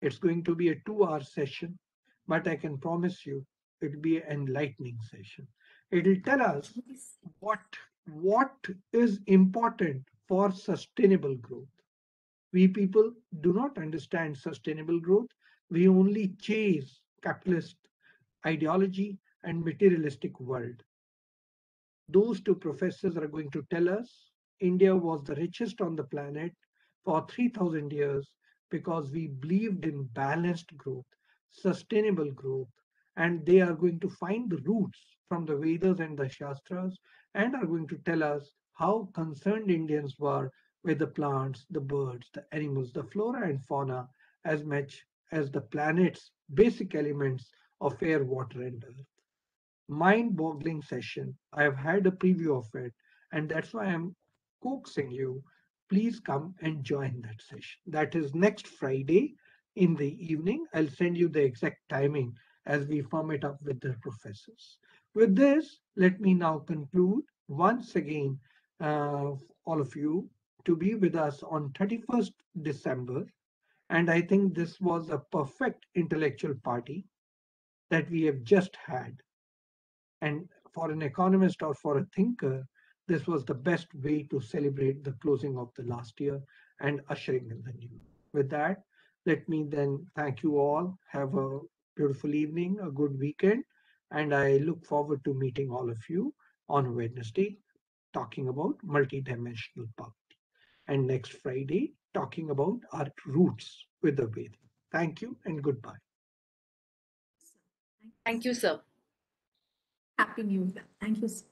It's going to be a 2-hour session, but I can promise you it will be an enlightening session. It will tell us what is important for sustainable growth. We people do not understand sustainable growth. We only chase capitalist ideology and materialistic world. Those 2 professors are going to tell us India was the richest on the planet for 3,000 years because we believed in balanced growth, sustainable growth, and they are going to find the roots from the Vedas and the Shastras and are going to tell us how concerned Indians were with the plants, the birds, the animals, the flora and fauna, as much as the planet's basic elements of air, water, and earth. Mind-boggling session. I have had a preview of it, and that's why I'm coaxing you. Please come and join that session. That is next Friday in the evening. I'll send you the exact timing as we firm it up with the professors. With this, let me now conclude once again, all of you to be with us on 31st December. And I think this was a perfect intellectual party that we have just had. And for an economist or for a thinker, this was the best way to celebrate the closing of the last year and ushering in the new. With that, let me then thank you all. Have a beautiful evening, a good weekend, and I look forward to meeting all of you on Wednesday, talking about multidimensional poverty, and next Friday, talking about our roots with the Veda. Thank you and goodbye. Thank you, sir. Happy New Year. Thank you, sir.